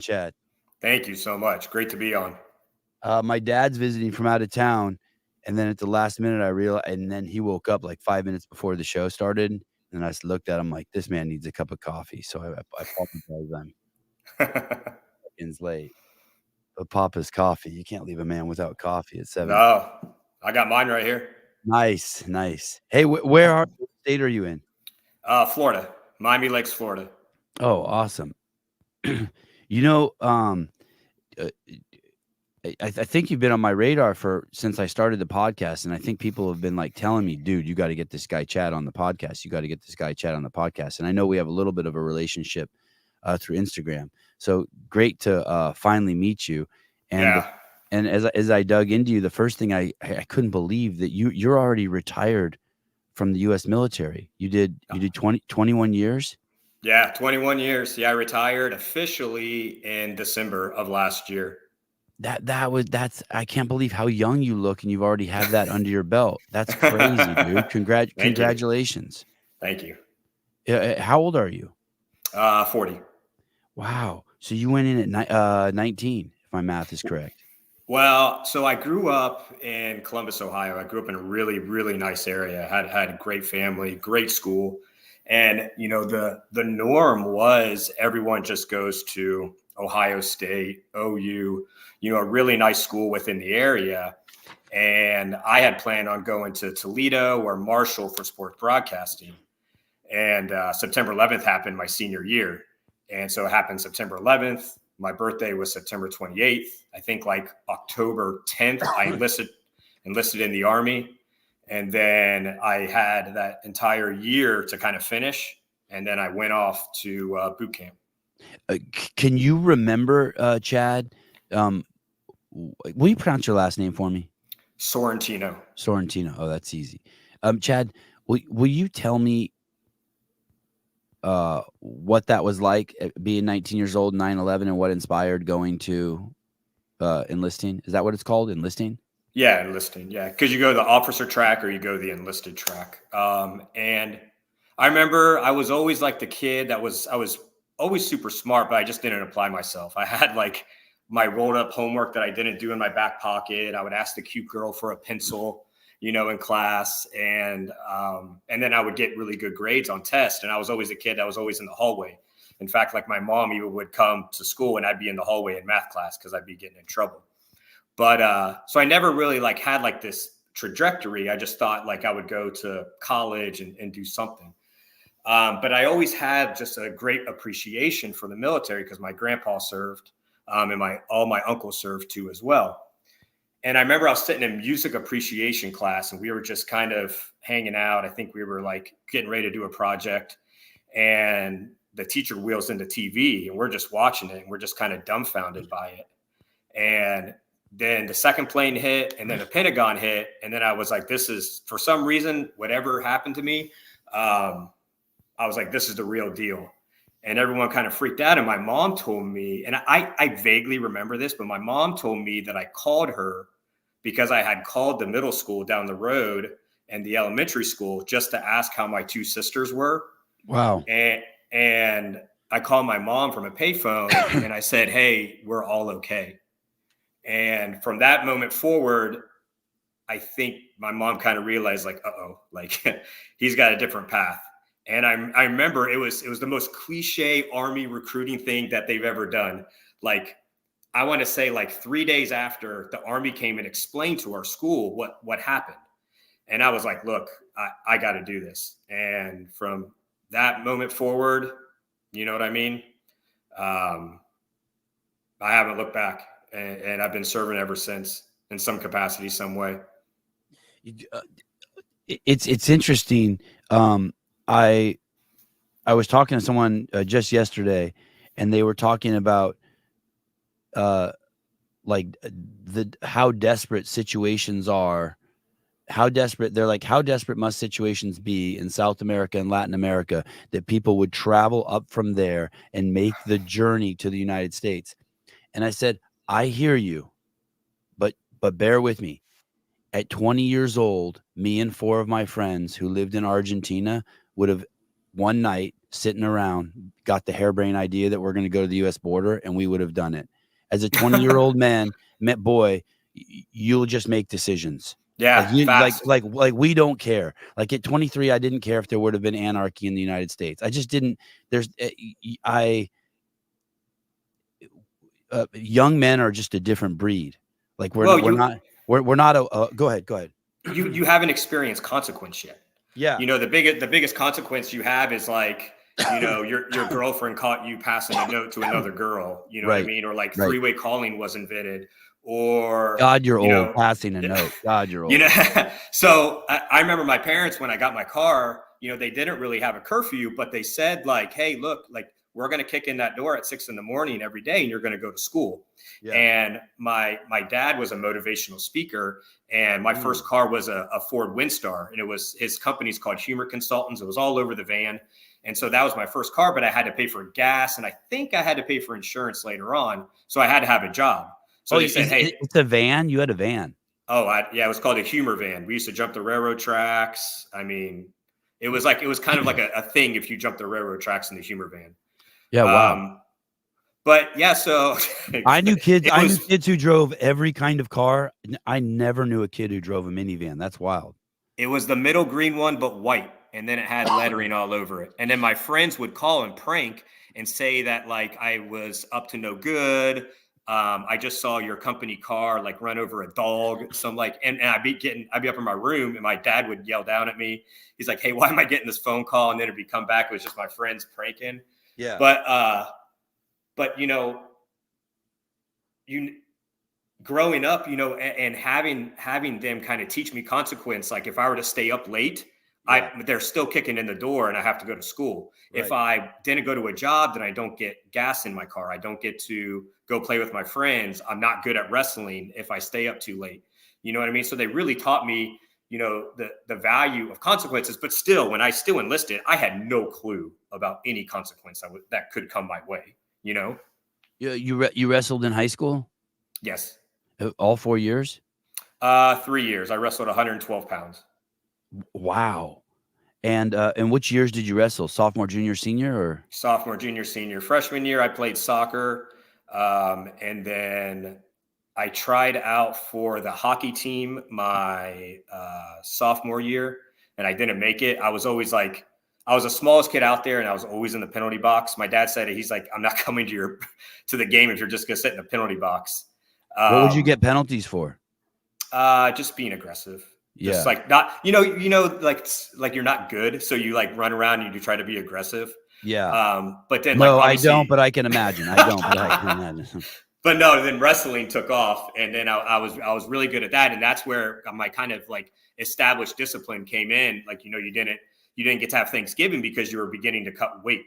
Chad. Thank you so much. Great to be on. My dad's visiting from out of town, and then at the last minute, I realized, and then he woke up like 5 minutes before the show started, and I looked at him like, this man needs a cup of coffee. So I apologize. I'm seconds late. But Papa's coffee, you can't leave a man without coffee at 7. No, I got mine right here. Nice, nice. Hey, what state are you in? Florida, Miami Lakes, Florida. Oh, awesome. You know, I think you've been on my radar since I started the podcast, and I think people have been like telling me, dude, you got to get this guy Chad on the podcast. You got to get this guy Chad on the podcast. And I know we have a little bit of a relationship through Instagram. So great to finally meet you. And as I dug into you, the first thing I couldn't believe that you're already retired from the U.S. military. You did 21 years. Yeah, 21 years. Yeah, I retired officially in December of last year. That's I can't believe how young you look, and you've already have that under your belt. That's crazy, dude. Congratulations. Thank you. How old are you? 40. Wow. So you went in at 19, if my math is correct. Well, so I grew up in Columbus, Ohio. I grew up in a really, really nice area. Had a great family, great school. And, the norm was everyone just goes to Ohio State, OU, a really nice school within the area. And I had planned on going to Toledo or Marshall for sports broadcasting. And September 11th happened my senior year. And so it happened September 11th. My birthday was September 28th. I think like October 10th, I enlisted in the Army. And then I had that entire year to kind of finish. And then I went off to boot camp. Can you remember, Chad? Will you pronounce your last name for me? Sorentino. Sorentino. Oh, that's easy. Chad, will you tell me what that was like being 19 years old, 9/11, and what inspired going to enlisting? Is that what it's called? Enlisting? Yeah, enlisting. Yeah, because you go the officer track or you go the enlisted track. And I remember I was always like the kid I was always super smart, but I just didn't apply myself. I had like my rolled up homework that I didn't do in my back pocket. I would ask the cute girl for a pencil, in class. And then I would get really good grades on tests. And I was always a kid that was always in the hallway. In fact, like my mom even would come to school and I'd be in the hallway in math class because I'd be getting in trouble. But so I never really like had like this trajectory. I just thought like I would go to college and do something. But I always had just a great appreciation for the military because my grandpa served and all my uncles served too as well. And I remember I was sitting in music appreciation class and we were just kind of hanging out. I think we were like getting ready to do a project and the teacher wheels into TV and we're just watching it and we're just kind of dumbfounded by it. And then the second plane hit and then the Pentagon hit. And then I was like, this is, for some reason, whatever happened to me, I was like, this is the real deal. And everyone kind of freaked out. And my mom told me, and I vaguely remember this, but my mom told me that I called her because I had called the middle school down the road and the elementary school just to ask how my two sisters were. Wow. And I called my mom from a payphone and I said, hey, we're all okay. And from that moment forward, I think my mom kind of realized like, like he's got a different path. And I remember it was the most cliche Army recruiting thing that they've ever done. Like, I want to say like 3 days after the Army came and explained to our school what happened. And I was like, look, I got to do this. And from that moment forward, you know what I mean? I haven't looked back. And I've been serving ever since in some capacity, some way. It's interesting. I was talking to someone just yesterday, and they were talking about like how desperate situations are. How desperate must situations be in South America and Latin America that people would travel up from there and make the journey to the United States. And I said, I hear you, but bear with me. At 20 years old, me and 4 of my friends who lived in Argentina would have one night sitting around, got the harebrained idea that we're going to go to the U.S. border, and we would have done it. As a 20-year-old man, boy, you'll just make decisions. Like Yeah, fast. like we don't care. Like at 23, I didn't care if there would have been anarchy in the United States. I just didn't. Young men are just a different breed. Like we're not go ahead. You haven't experienced consequence yet. Yeah. The biggest consequence you have is like, your girlfriend caught you passing a note to another girl, what I mean? Or like three-way calling was invented, or God, you're old, passing a note. God, you're old. So I remember my parents, when I got my car, they didn't really have a curfew, but they said like, hey, look, like we're going to kick in that door at 6 a.m. every day, and you're going to go to school. Yeah. And my dad was a motivational speaker, and my first car was a Ford Windstar, and it was, his company's called Humor Consultants. It was all over the van. And so that was my first car, but I had to pay for gas, and I think I had to pay for insurance later on. So I had to have a job. So they said, hey, it's a van. You had a van. Oh, yeah. It was called a humor van. We used to jump the railroad tracks. I mean, it was kind of like a thing if you jump the railroad tracks in the humor van. Yeah. Wow. But yeah, so I knew kids who drove every kind of car. I never knew a kid who drove a minivan. That's wild. It was the middle green one, but white. And then it had lettering all over it. And then my friends would call and prank and say that like I was up to no good. I just saw your company car like run over a dog. So I'm like, and I'd be up in my room, and my dad would yell down at me. He's like, hey, why am I getting this phone call? And then it'd come back. It was just my friends pranking. Yeah. But growing up, and having them kind of teach me consequence. Like if I were to stay up late, they're still kicking in the door and I have to go to school. Right. If I didn't go to a job, then I don't get gas in my car. I don't get to go play with my friends. I'm not good at wrestling if I stay up too late. You know what I mean? So they really taught me, the value of consequences. But still, when I still enlisted, I had no clue about any consequence that could come my way. You wrestled in high school? Yes. All 4 years? 3 years. I wrestled 112 pounds. Wow. And which years did you wrestle? Sophomore, junior, senior, or? Sophomore, junior, senior. Freshman year, I played soccer. And then I tried out for the hockey team my sophomore year, and I didn't make it. I was the smallest kid out there, and I was always in the penalty box. My dad said, he's like, I'm not coming to the game if you're just going to sit in the penalty box. What would you get penalties for? Just being aggressive. Yeah. Just like not, like you're not good. So you like run around and you try to be aggressive. Yeah. But then no, I don't, but I can imagine. But no, then wrestling took off, and then I was really good at that. And that's where my kind of like established discipline came in. Like, you didn't get to have Thanksgiving because you were beginning to cut weight.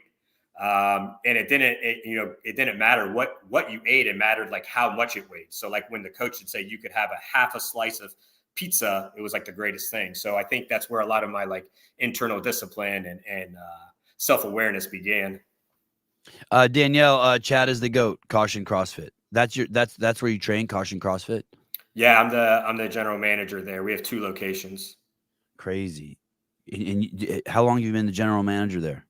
And it didn't matter what you ate. It mattered like how much it weighed. So like when the coach would say you could have a half a slice of pizza, it was like the greatest thing. So I think that's where a lot of my like internal discipline and self-awareness began. Danielle, Chad is the GOAT, Caution CrossFit. That's where you train, Caution CrossFit? Yeah, I'm the general manager there. We have 2 locations. Crazy. And how long have you been the general manager there?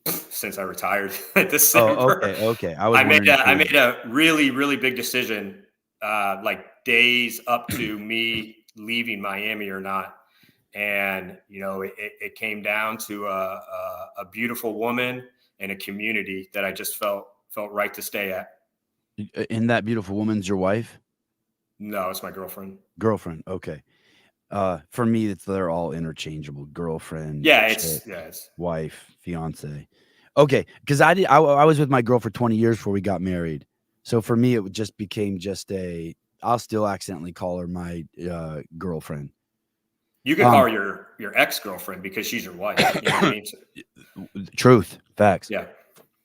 Since I retired December. Oh, okay. I made a really, really big decision, like days up to me leaving Miami or not. And, it came down to a beautiful woman and a community that I just felt right to stay at. And that beautiful woman's your wife? No, it's my girlfriend. Girlfriend. Okay. For me, they're all interchangeable. Girlfriend. Yeah, it's wife, fiance. Okay. Cause I was with my girl for 20 years before we got married. So for me, it just became I'll still accidentally call her my girlfriend. You could call her your ex-girlfriend because she's your wife. You know what I mean? Truth, facts. Yeah.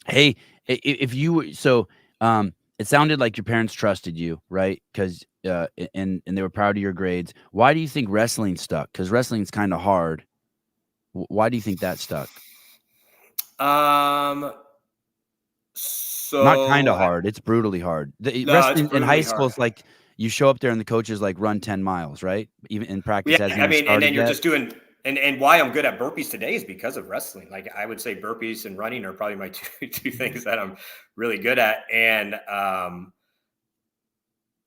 Hey, if you it sounded like your parents trusted you, right? Because and they were proud of your grades. Why do you think wrestling stuck? Because wrestling's kind of hard. Why do you think that stuck? So not kind of hard. It's brutally hard. Wrestling in high school is like you show up there and the coaches like run 10 miles, right? Even in practice. Yeah, and then you're just doing And why I'm good at burpees today is because of wrestling. Like I would say burpees and running are probably my two things that I'm really good at. And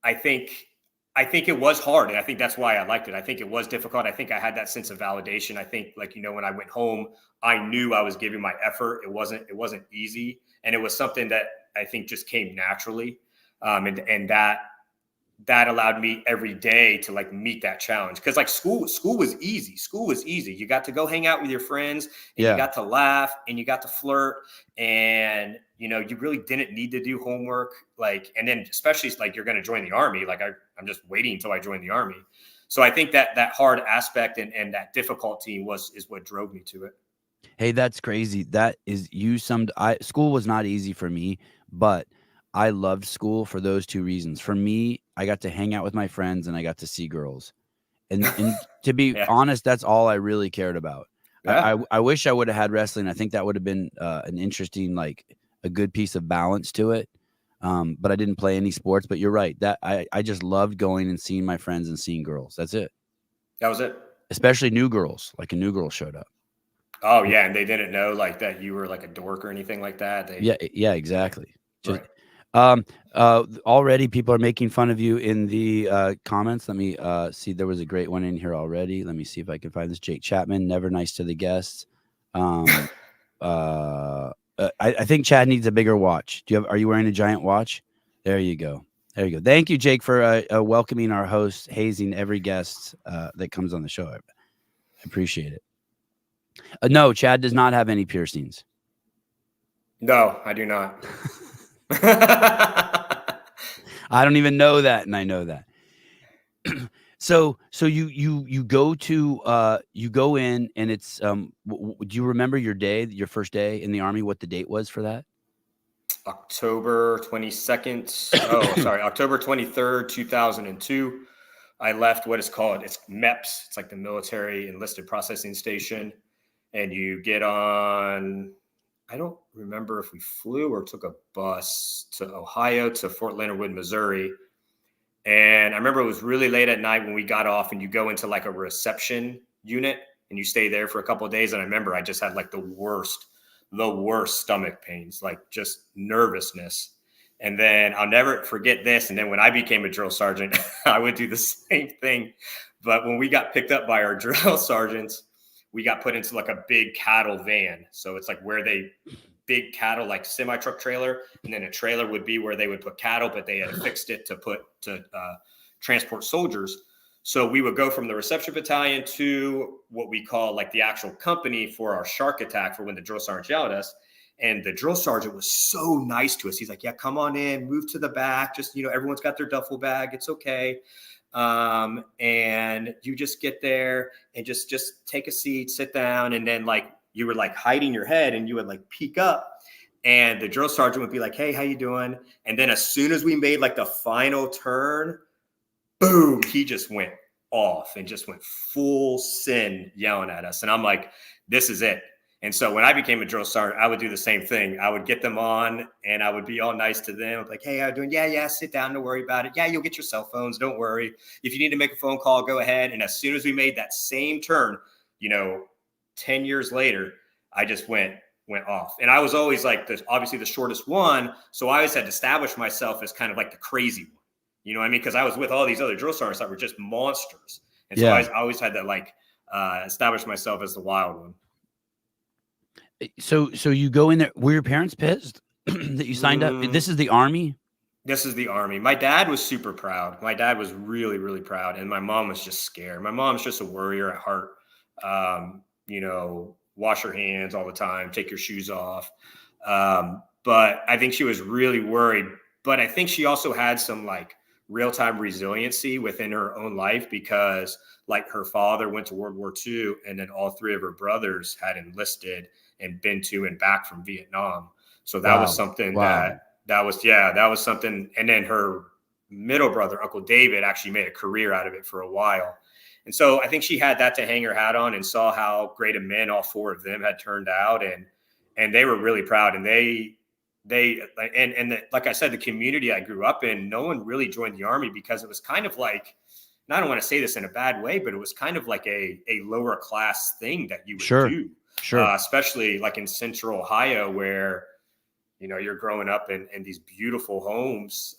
I think it was hard. And I think that's why I liked it. I think it was difficult. I think I had that sense of validation. I think like, when I went home, I knew I was giving my effort. It wasn't easy. And it was something that I think just came naturally. And that allowed me every day to like meet that challenge. Cause like school was easy. School was easy. You got to go hang out with your friends and you got to laugh and you got to flirt and, you really didn't need to do homework. Like, and then especially like you're going to join the Army. Like I'm just waiting until I join the Army. So I think that hard aspect and that difficulty is what drove me to it. Hey, that's crazy. That is school was not easy for me, but I loved school for those two reasons. For me, I got to hang out with my friends and I got to see girls. And to be Yeah. honest, that's all I really cared about. Yeah. I wish I would have had wrestling. I think that would have been an interesting, like a good piece of balance to it. But I didn't play any sports. But you're right. That I just loved going and seeing my friends and seeing girls. That's it. That was it. Especially new girls. Like a new girl showed up. Oh yeah. And they didn't know like that you were like a dork or anything like that. Yeah, exactly. Just, right. Already people are making fun of you in the comments. Let me see. There was a great one in here already. Let me see if I can find this. Jake Chapman, never nice to the guests. I think Chad needs a bigger watch. Are you wearing a giant watch? There you go. Thank you, Jake, for welcoming our host, hazing every guest that comes on the show. I appreciate it. No, Chad does not have any piercings. No, I do not. I don't even know that, and I know that. So you go to you go in, and it's do you remember your first day in the Army? What the date was for that? October 22nd. Oh, sorry, October 23rd, 2002. I left what is called MEPS. It's like the Military Enlisted Processing Station, and you get on. I don't remember if we flew or took a bus to Ohio to Fort Leonard Wood, Missouri. And I remember it was really late at night when we got off and you go into like a reception unit and you stay there for a couple of days. And I remember I just had like the worst stomach pains, like just nervousness. And then I'll never forget this. And then when I became a drill sergeant, I would do the same thing. But when we got picked up by our drill sergeants, we got put into like a big cattle van. So it's like where big cattle, like semi-truck trailer, and then a trailer would be where they would put cattle, but they had fixed it to transport soldiers. So we would go from the reception battalion to what we call like the actual company for our shark attack for when the drill sergeant yelled at us. And the drill sergeant was so nice to us. He's like, yeah, come on in, move to the back. Just, everyone's got their duffel bag. It's okay. And you just get there and just take a seat, sit down. And then like, you were like hiding your head and you would like peek up and the drill sergeant would be like, hey, how you doing? And then as soon as we made like the final turn, boom, he just went off and just went full sin yelling at us. And I'm like, this is it. And so when I became a drill sergeant, I would do the same thing. I would get them on and I would be all nice to them. Like, hey, how you doing? Yeah, sit down. Don't worry about it. Yeah, you'll get your cell phones. Don't worry. If you need to make a phone call, go ahead. And as soon as we made that same turn, 10 years later, I just went off. And I was always like obviously the shortest one. So I always had to establish myself as kind of like the crazy one. You know what I mean? Because I was with all these other drill sergeants that were just monsters. And so I always had to like establish myself as the wild one. So you go in there. Were your parents pissed that you signed up? This is the Army? This is the Army. My dad was super proud. My dad was really, really proud. And my mom was just scared. My mom's just a worrier at heart. Wash your hands all the time, take your shoes off. But I think she was really worried. But I think she also had some like real-time resiliency within her own life because like her father went to World War II and then all three of her brothers had enlisted and been to and back from Vietnam. So that was something that was something. And then her middle brother, Uncle David, actually made a career out of it for a while. And so I think she had that to hang her hat on and saw how great of men all four of them had turned out. And they were really proud. And like I said, the community I grew up in, no one really joined the Army because it was kind of like, I don't want to say this in a bad way, but it was kind of like a lower class thing that you would Sure. do, Sure. especially like in Central Ohio, where, you know, you're growing up in these beautiful homes.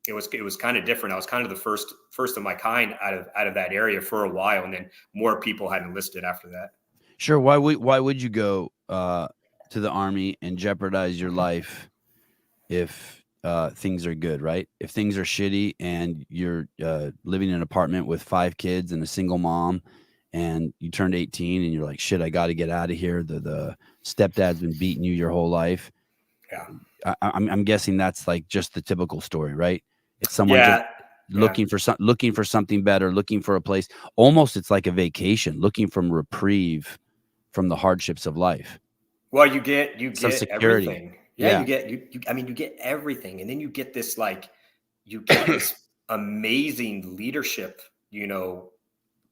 It was kind of different. I was kind of the first of my kind out of that area for a while, and then more people had enlisted after that. Sure. Why would you go to the Army and jeopardize your life if things are good, right? If things are shitty and you're living in an apartment with 5 kids and a single mom, and you turned 18 and you're like, shit, I got to get out of here. The stepdad's been beating you your whole life. Yeah. I'm guessing that's like just the typical story, right? It's someone just Yeah. looking for something better, looking for a place. Almost it's like a vacation, looking from reprieve from the hardships of life. Well, you get Some security. everything. Yeah, Yeah. you get I mean, you get everything, and then you get this you get this amazing leadership, you know,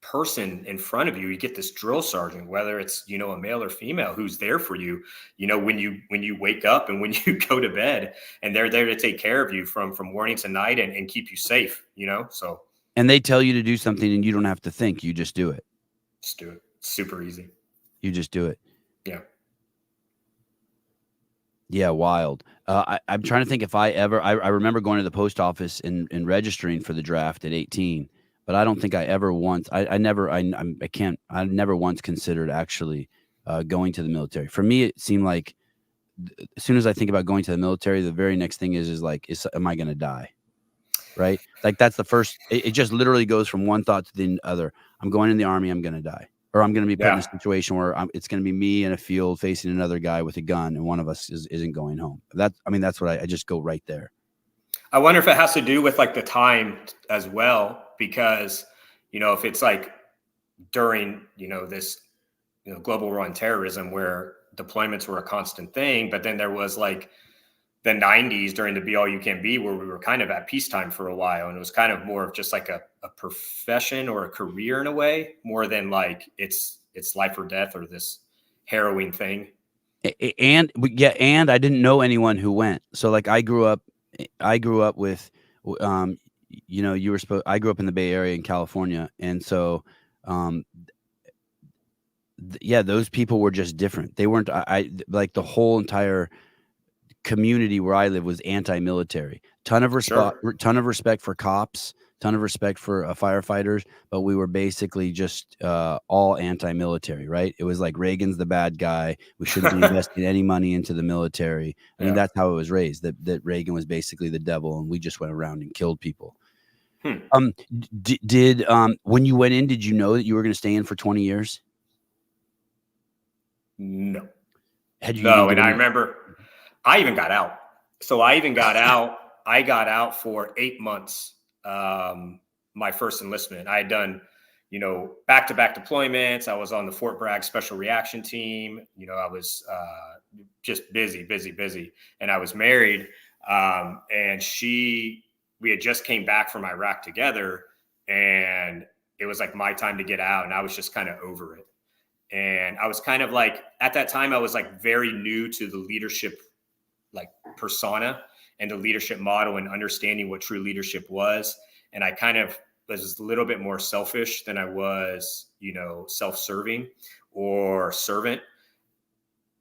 person in front of you. You get this drill sergeant, whether it's, you know, a male or female, who's there for you, you know, when you wake up and when you go to bed, and they're there to take care of you from morning to night and keep you safe, you know. So And they tell you to do something and you don't have to think, you just do it. just do it. It's super easy. You just do it. Yeah. Yeah, wild. I'm trying to think if I remember going to the post office and registering for the draft at 18, but I don't think I ever once, I never once considered actually going to the military. For me, it seemed like as soon as I think about going to the military, the very next thing is am I going to die? Right? Like that's the first, it just literally goes from one thought to the other. I'm going in the Army, I'm going to die. Or I'm going to be put in a situation where it's going to be me in a field facing another guy with a gun, and one of us isn't going home. That's what I just go right there. I wonder if it has to do with like the time as well, because, you know, if it's like during, you know, this, you know, global war on terrorism where deployments were a constant thing, but then there was like the 90s during the Be All You Can Be, where we were kind of at peacetime for a while, and it was kind of more of just like a profession or a career in a way, more than like it's life or death or this harrowing thing. And I didn't know anyone who went. So like I grew up with, you know, I grew up in the Bay Area in California, and so those people were just different. They weren't. I like the whole entire community where I live was anti-military. Ton of respect for cops, ton of respect for firefighters, but we were basically just all anti-military, right? It was like Reagan's the bad guy. We shouldn't be investing any money into the military. I mean, that's how it was raised. That Reagan was basically the devil, and we just went around and killed people. Did when you went in, did you know that you were going to stay in for 20 years? No. And I remember I even got out. So I got out for 8 months. My first enlistment. I had done, you know, back-to-back deployments. I was on the Fort Bragg Special Reaction Team. You know, I was just busy. And I was married. And we had just came back from Iraq together, and it was like my time to get out. And I was just kind of over it. And I was kind of like, at that time, I was like very new to the leadership like persona and the leadership model and understanding what true leadership was. And I kind of was a little bit more selfish than I was, you know, self-serving or servant.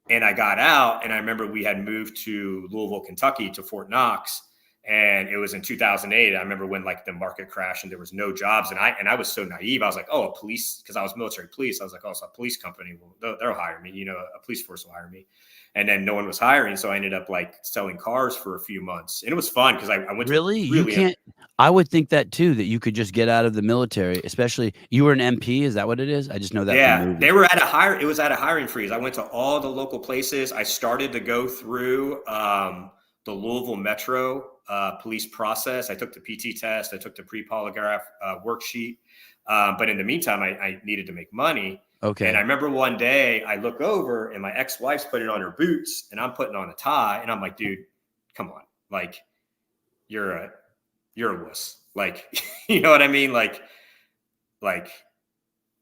And I got out, and I remember we had moved to Louisville, Kentucky, to Fort Knox. And it was in 2008. I remember when like the market crashed and there was no jobs. And I was so naive. I was like, oh, a police, because I was military police. I was like, oh, it's a police company. Well, they'll hire me. You know, a police force will hire me. And then no one was hiring. So I ended up like selling cars for a few months. And it was fun because I went really? to really. You can't. I would think that too, that you could just get out of the military, especially you were an MP. Is that what it is? I just know that. Yeah, they were it was at a hiring freeze. I went to all the local places. I started to go through the Louisville Metro police process. I took the PT test. I took the pre-polygraph worksheet. But in the meantime, I needed to make money. Okay. And I remember one day I look over and my ex-wife's putting on her boots and I'm putting on a tie. And I'm like, dude, come on. Like, you're a wuss. Like, you know what I mean? Like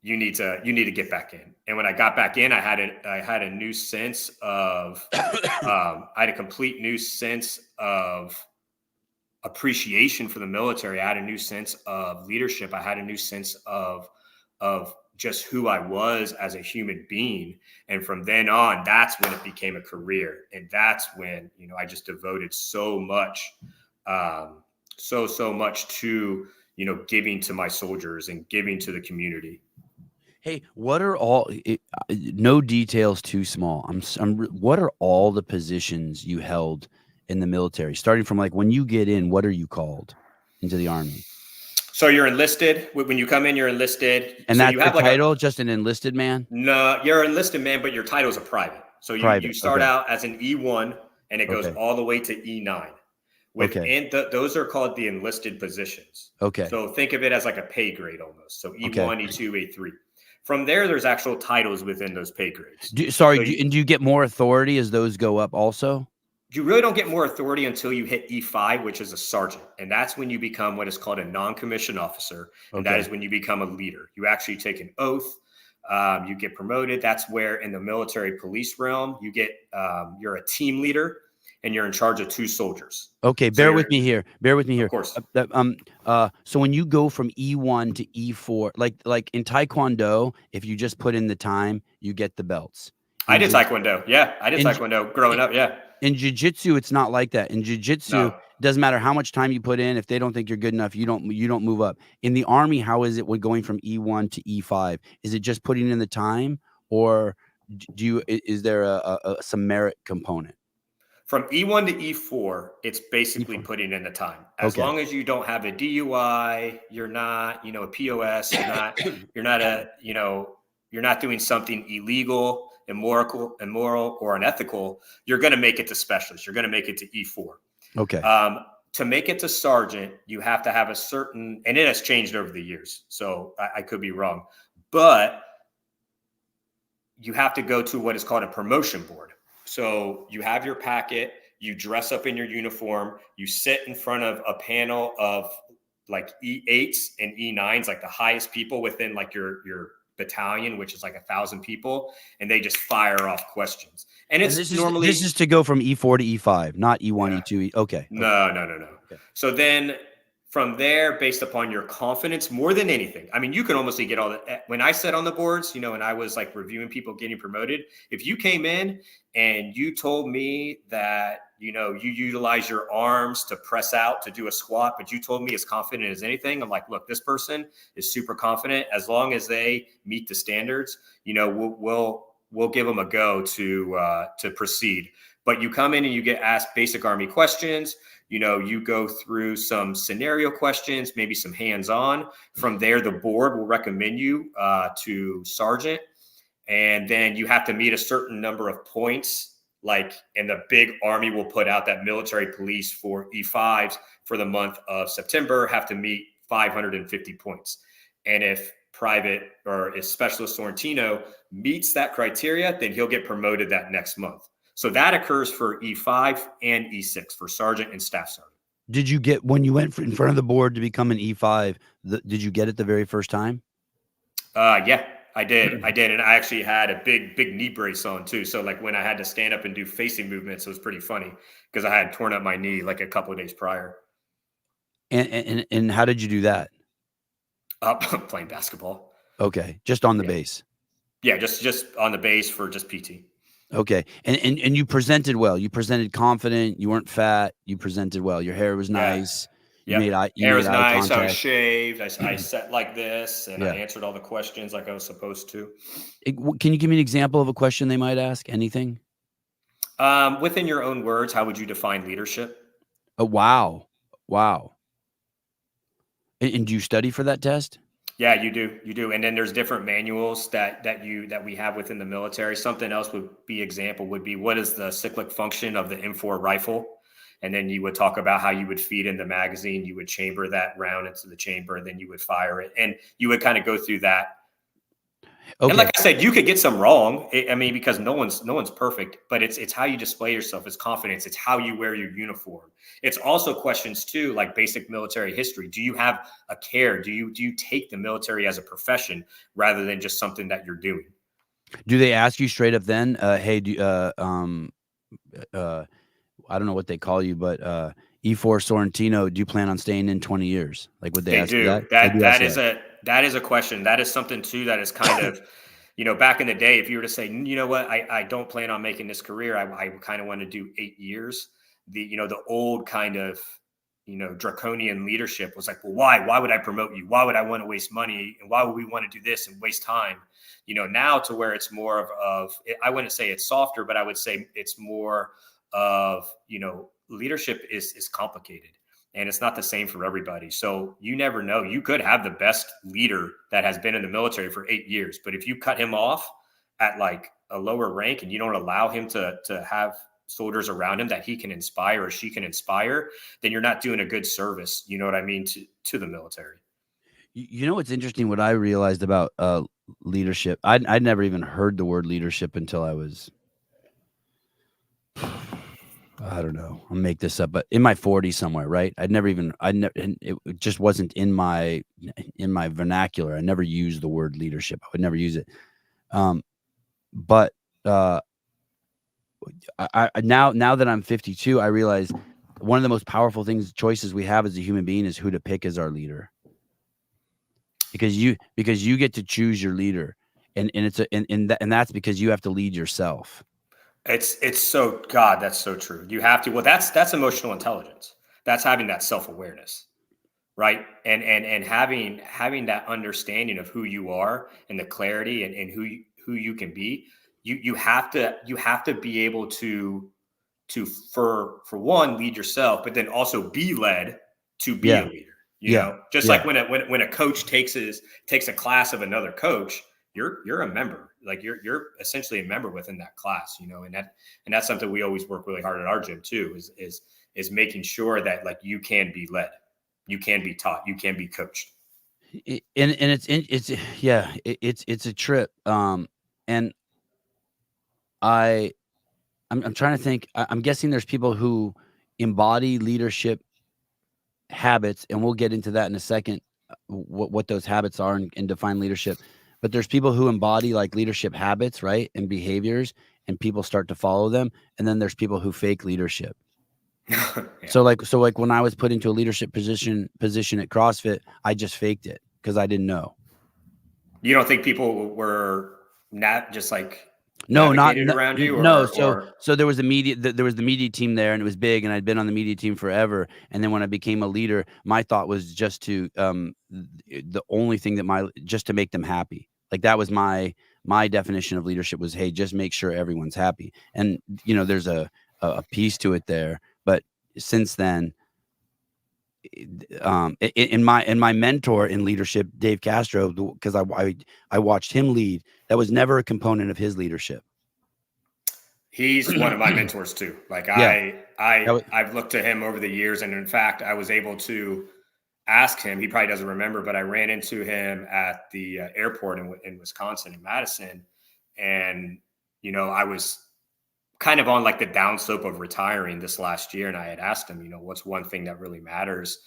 you need to get back in. And when I got back in, I had a new sense of, I had a complete new sense of appreciation for the military. I had a new sense of leadership. I had a new sense of just who I was as a human being. And from then on, that's when it became a career. And that's when, I just devoted so much, so much to, giving to my soldiers and giving to the community. Hey, what are all no details too small. What are all the positions you held in the military? Starting from like when you get in, what are you called into the Army? So you're enlisted. When you come in, you're enlisted. And So that's you the have like title, just an enlisted man? no, you're enlisted man, but your title is a private. So you Private. start Okay. out as an E1 and it goes Okay. all the way to E9. Okay. Within those are called the enlisted positions. Okay. So think of it as like a pay grade almost. So E1, Okay. E2, E3. From there's actual titles within those pay grades. Do you get more authority as those go up also? You really don't get more authority until you hit E5, which is a sergeant. And that's when you become what is called a non-commissioned officer. And that is when you become a leader. You actually take an oath. You get promoted. That's where in the military police realm, you're a team leader and you're in charge of 2 soldiers. Okay, bear with me here. Of course. So when you go from E1 to E4, like in Taekwondo, if you just put in the time, you get the belts. I did Taekwondo. Yeah, I did Taekwondo growing up. Yeah. In jiu-jitsu, it's not like that. In jiu-jitsu, No. doesn't matter how much time you put in. If they don't think you're good enough, you don't move up. In the Army, how is it with going from E1 to E5? Is it just putting in the time, or is there some merit component? From E1 to E4, it's basically putting in the time. As long as you don't have a DUI, you're not, a POS, you're not doing something illegal, immoral, or unethical, you're going to make it to specialist. You're going to make it to E4. Okay. To make it to sergeant, you have to have a certain, and it has changed over the years, so I could be wrong, but you have to go to what is called a promotion board. So you have your packet, you dress up in your uniform, you sit in front of a panel of like E8s and E9s, like the highest people within like your battalion, which is like 1,000 people, and they just fire off questions. And this is to go from E4 to E5, not E1, E2. Okay. No. Okay. So then from there, based upon your confidence, more than anything, I mean, you can almost get all that. When I sat on the boards, and I was like reviewing people getting promoted, if you came in and you told me that, you utilize your arms to press out to do a squat, but you told me as confident as anything, I'm like, look, this person is super confident. As long as they meet the standards, we'll give them a go to proceed. But you come in and you get asked basic Army questions. You go through some scenario questions, maybe some hands-on. From there, the board will recommend you to sergeant. And then you have to meet a certain number of points. And the big Army will put out that military police for E5s for the month of September have to meet 550 points. And if private or if Specialist Sorentino meets that criteria, then he'll get promoted that next month. So that occurs for E5 and E6 for sergeant and staff sergeant. Did you get, when you went in front of the board to become an E5, did you get it the very first time? Yeah, I did. And I actually had a big knee brace on too. So like when I had to stand up and do facing movements, it was pretty funny because I had torn up my knee like a couple of days prior. And how did you do that? Playing basketball. Okay. Just on the base. Yeah. Just on the base for just PT. Okay. And you presented well. You presented confident. You weren't fat. You presented well. Your hair was nice. Yeah. Hair was nice. I was shaved. I sat like this and I answered all the questions like I was supposed to. Can you give me an example of a question they might ask? Anything? Within your own words, how would you define leadership? Oh, wow. And do you study for that test? Yeah, you do. And then there's different manuals that we have within the military. Something else would be what is the cyclic function of the M4 rifle? And then you would talk about how you would feed in the magazine, you would chamber that round into the chamber, and then you would fire it. And you would kind of go through that. Okay. And like I said, you could get some wrong. Because no one's perfect, but it's how you display yourself, it's confidence, it's how you wear your uniform. It's also questions too, like basic military history. Do you have a care? Do you take the military as a profession rather than just something that you're doing? Do they ask you straight up then, hey, I don't know what they call you, but E4 Sorentino, do you plan on staying in 20 years? Like, would they They ask you that? do. They do ask you That is a question. That is something too that is kind of, back in the day, if you were to say, you know what, I don't plan on making this career. I kind of want to do 8 years. The old kind of, draconian leadership was like, well, why? Why would I promote you? Why would I want to waste money? And why would we want to do this and waste time? Now to where it's more of I wouldn't say it's softer, but I would say it's more of, leadership is complicated. And it's not the same for everybody. So you never know. You could have the best leader that has been in the military for 8 years, but if you cut him off at like a lower rank and you don't allow him to have soldiers around him that he can inspire or she can inspire, then you're not doing a good service. You know what I mean? To the military. You know what's interesting? What I realized about leadership, I'd never even heard the word leadership until I was, I don't know, I'll make this up, but in my 40s somewhere, right? And it just wasn't in my vernacular. I never used the word leadership. I would never use it. But I now that I'm 52, I realize one of the most powerful choices we have as a human being is who to pick as our leader. Because you get to choose your leader, and that's because you have to lead yourself. It's so, God, that's so true. You have to. Well, that's emotional intelligence. That's having that self-awareness, right? And having that understanding of who you are and the clarity and who you can be. You have to be able to for one, lead yourself, but then also be led to be a leader. Just like when a coach takes a class of another coach, you're a member. Like you're essentially a member within that class, and that's something we always work really hard at our gym too, is making sure that like you can be led, you can be taught, you can be coached. It's a trip. And I'm trying to think. I'm guessing there's people who embody leadership habits, and we'll get into that in a second, what those habits are and define leadership. But there's people who embody like leadership habits, right, and behaviors, and people start to follow them. And then there's people who fake leadership. Yeah. So like when I was put into a leadership position at CrossFit, I just faked it because I didn't know. You don't think people were not just like around you? So there was the media team there, and it was big, and I'd been on the media team forever. And then when I became a leader, my thought was just to the only thing just to make them happy. Like that was my definition of leadership was, hey, just make sure everyone's happy. And there's a piece to it there. But since then, in my mentor in leadership, Dave Castro, because I watched him lead, that was never a component of his leadership. He's one of my mentors too. Like I've looked to him over the years, and in fact, I was able to ask him. He probably doesn't remember, but I ran into him at the airport in Wisconsin, in Madison, and I was kind of on like the downslope of retiring this last year, and I had asked him, what's one thing that really matters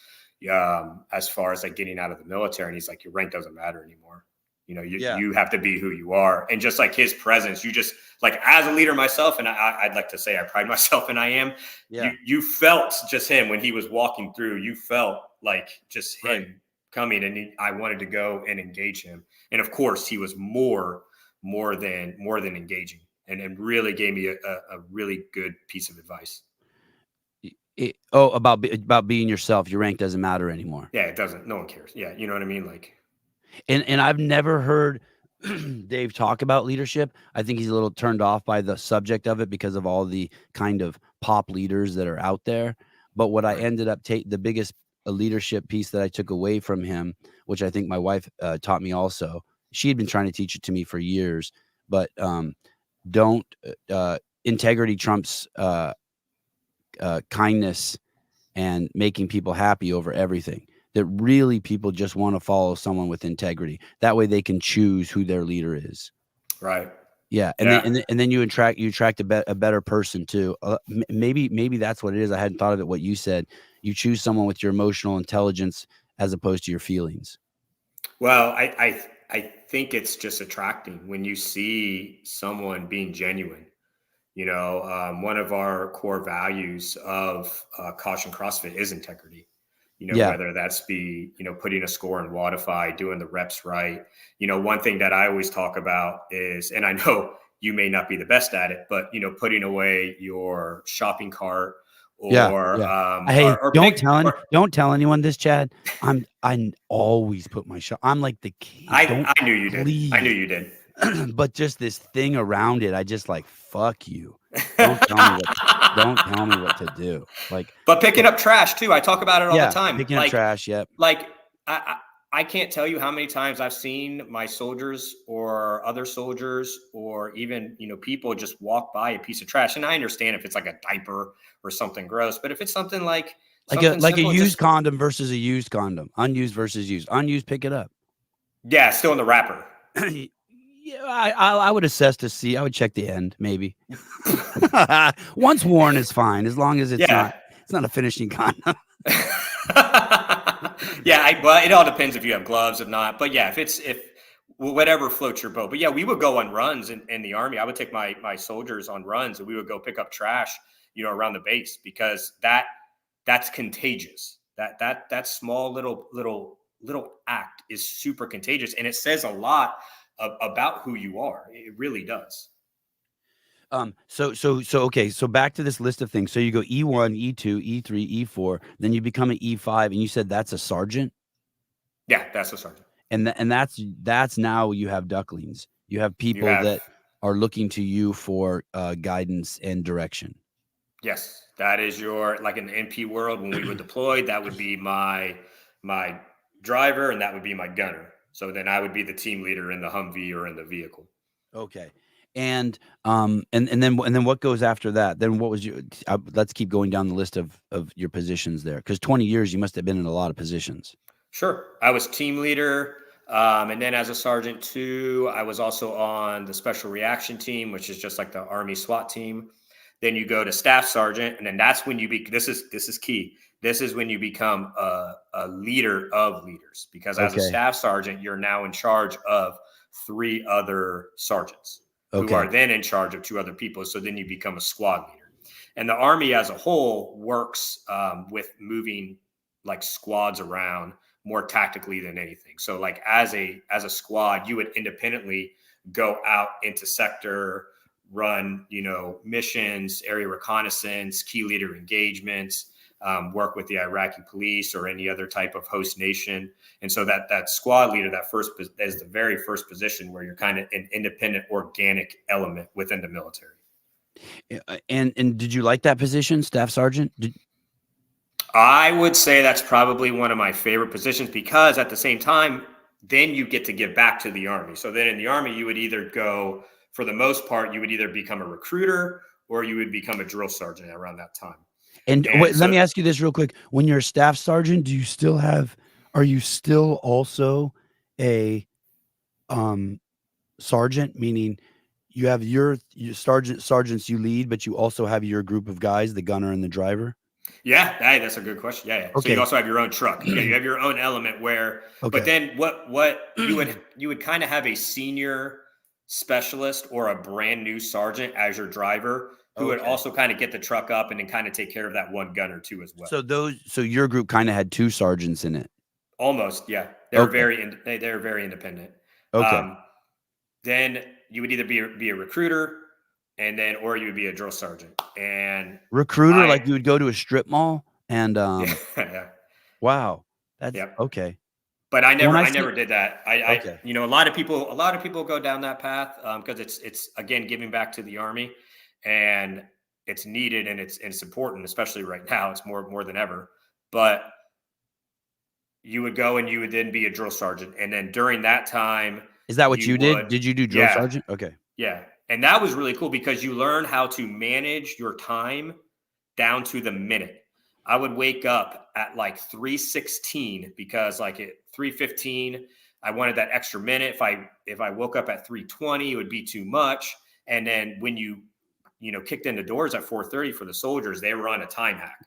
as far as like getting out of the military, and he's like, your rank doesn't matter anymore. You have to be who you are. And just like his presence, you just like, as a leader myself, and I'd like to say I pride myself, and I am, you felt just him when he was walking through, you felt like just him coming, and I wanted to go and engage him. And of course he was more than engaging, and really gave me a really good piece of advice. About being yourself, your rank doesn't matter anymore. Yeah, it doesn't. No one cares. Yeah. You know what I mean? Like, and I've never heard Dave talk about leadership. I think he's a little turned off by the subject of it because of all the kind of pop leaders that are out there. But what I ended up the biggest leadership piece that I took away from him, which I think my wife taught me also. She had been trying to teach it to me for years, but don't integrity trumps kindness and making people happy over everything. That really people just want to follow someone with integrity. That way they can choose who their leader is. Right. Yeah. And then you attract a better person too. Maybe that's what it is. I hadn't thought of it. What you said, you choose someone with your emotional intelligence as opposed to your feelings. Well, I think it's just attracting when you see someone being genuine, One of our core values of Caution CrossFit is integrity. Yeah. Whether that's be, putting a score in Wodify, doing the reps right. One thing that I always talk about is, and I know you may not be the best at it, but, putting away your shopping cart Yeah. or, Yeah. Hey, or don't tell anyone this, Chad. I always put my shop. I'm like the kid. Don't I knew you did. I knew please. you did. But just this thing around it, I just like, fuck you. Don't tell me what to do. Like, But picking up trash too. I talk about it all the yeah, time. picking up trash. Yep. Like I can't tell you how many times I've seen my soldiers or other soldiers or even, people just walk by a piece of trash. And I understand if it's like a diaper or something gross, but if it's something like something a simple, used condom versus a used condom, unused versus used, pick it up. Yeah, still in the wrapper. Yeah, I would assess to see. I would check the end, maybe. Once worn is fine, as long as it's not a finishing condom. Yeah, well, it all depends if you have gloves or not. But yeah, if whatever floats your boat. But yeah, we would go on runs in the Army. I would take my soldiers on runs, and we would go pick up trash, around the base, because that's contagious. That small little act is super contagious, and it says a lot about who you are. It really does. Okay. So back to this list of things. So you go E1, E2, E3, E4, then you become an E5, and you said that's a sergeant. Yeah, that's a sergeant. And that's now you have ducklings. You have people that are looking to you for guidance and direction. Yes, that is like in the NP world when we were deployed, that would be my driver, and that would be my gunner. So then I would be the team leader in the Humvee or in the vehicle. Okay. And then what goes after that? Then what was your? Let's keep going down the list of your positions there, because 20 years you must have been in a lot of positions. Sure, I was team leader, and then as a sergeant too, I was also on the special reaction team, which is just like the Army SWAT team. Then you go to staff sergeant, and then that's when this is key. This is when you become a leader of leaders, because as a staff sergeant, you're now in charge of 3 other sergeants who are then in charge of 2 other people. So then you become a squad leader. And the Army as a whole works with moving like squads around more tactically than anything. So like as a squad, you would independently go out into sector, run, missions, area reconnaissance, key leader engagements, work with the Iraqi police or any other type of host nation. And so that squad leader, is the very first position where you're kind of an independent, organic element within the military. And did you like that position, staff sergeant? I would say that's probably one of my favorite positions, because at the same time, then you get to give back to the Army. So then in the Army, you would either go, for the most part, you would either become a recruiter or you would become a drill sergeant around that time. And wait, let me ask you this real quick. When you're a staff sergeant, are you still also a sergeant, meaning you have your sergeants you lead, but you also have your group of guys, the gunner and the driver? Yeah, hey, that's a good question. Yeah. Okay. So you also have your own truck. Yeah, you have your own element where, but then what you would kind of have a senior specialist or a brand new sergeant as your driver, who would also kind of get the truck up and then kind of take care of that one gunner too as well. So your group kind of had 2 sergeants in it. Almost, yeah. They're very independent. Okay. Then you would either be a recruiter, or you would be a drill sergeant. And recruiter, like you would go to a strip mall and yeah. Wow, that's okay. But I never did that. A lot of people go down that path because it's again giving back to the Army, and it's needed and it's important, especially right now. It's more than ever. But you would go and you would then be a drill sergeant, and then during that time, is that what you did? Did you do drill sergeant? Okay. Yeah. And that was really cool because you learn how to manage your time down to the minute. I would wake up at like 3:16 because like at 3:15, I wanted that extra minute. If I woke up at 3:20, it would be too much. And then when you kicked in the doors at 4:30 for the soldiers, they were on a time hack.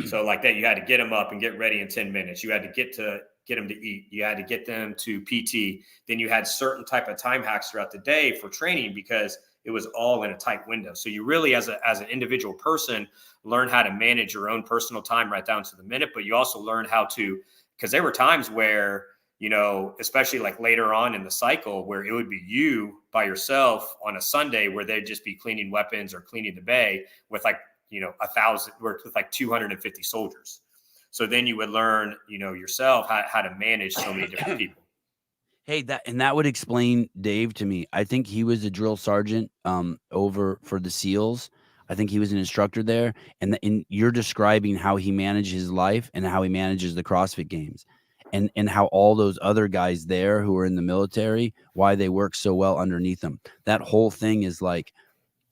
So like that, you had to get them up and get ready in 10 minutes. You had to get them to eat. You had to get them to PT. Then you had certain type of time hacks throughout the day for training, because it was all in a tight window. So you really, as an individual person, learn how to manage your own personal time right down to the minute, but you also learn how to, because there were times where, you know, especially like later on in the cycle, where it would be you by yourself on a Sunday where they'd just be cleaning weapons or cleaning the bay with like, you know, 1,000, with like 250 soldiers. So then you would learn, you know, yourself how to manage so many different people. Hey, that would explain Dave to me. I think he was a drill sergeant over for the SEALs. I think he was an instructor there, and you're describing how he managed his life and how he manages the CrossFit Games, and how all those other guys there who are in the military, why they work so well underneath them. That whole thing is like,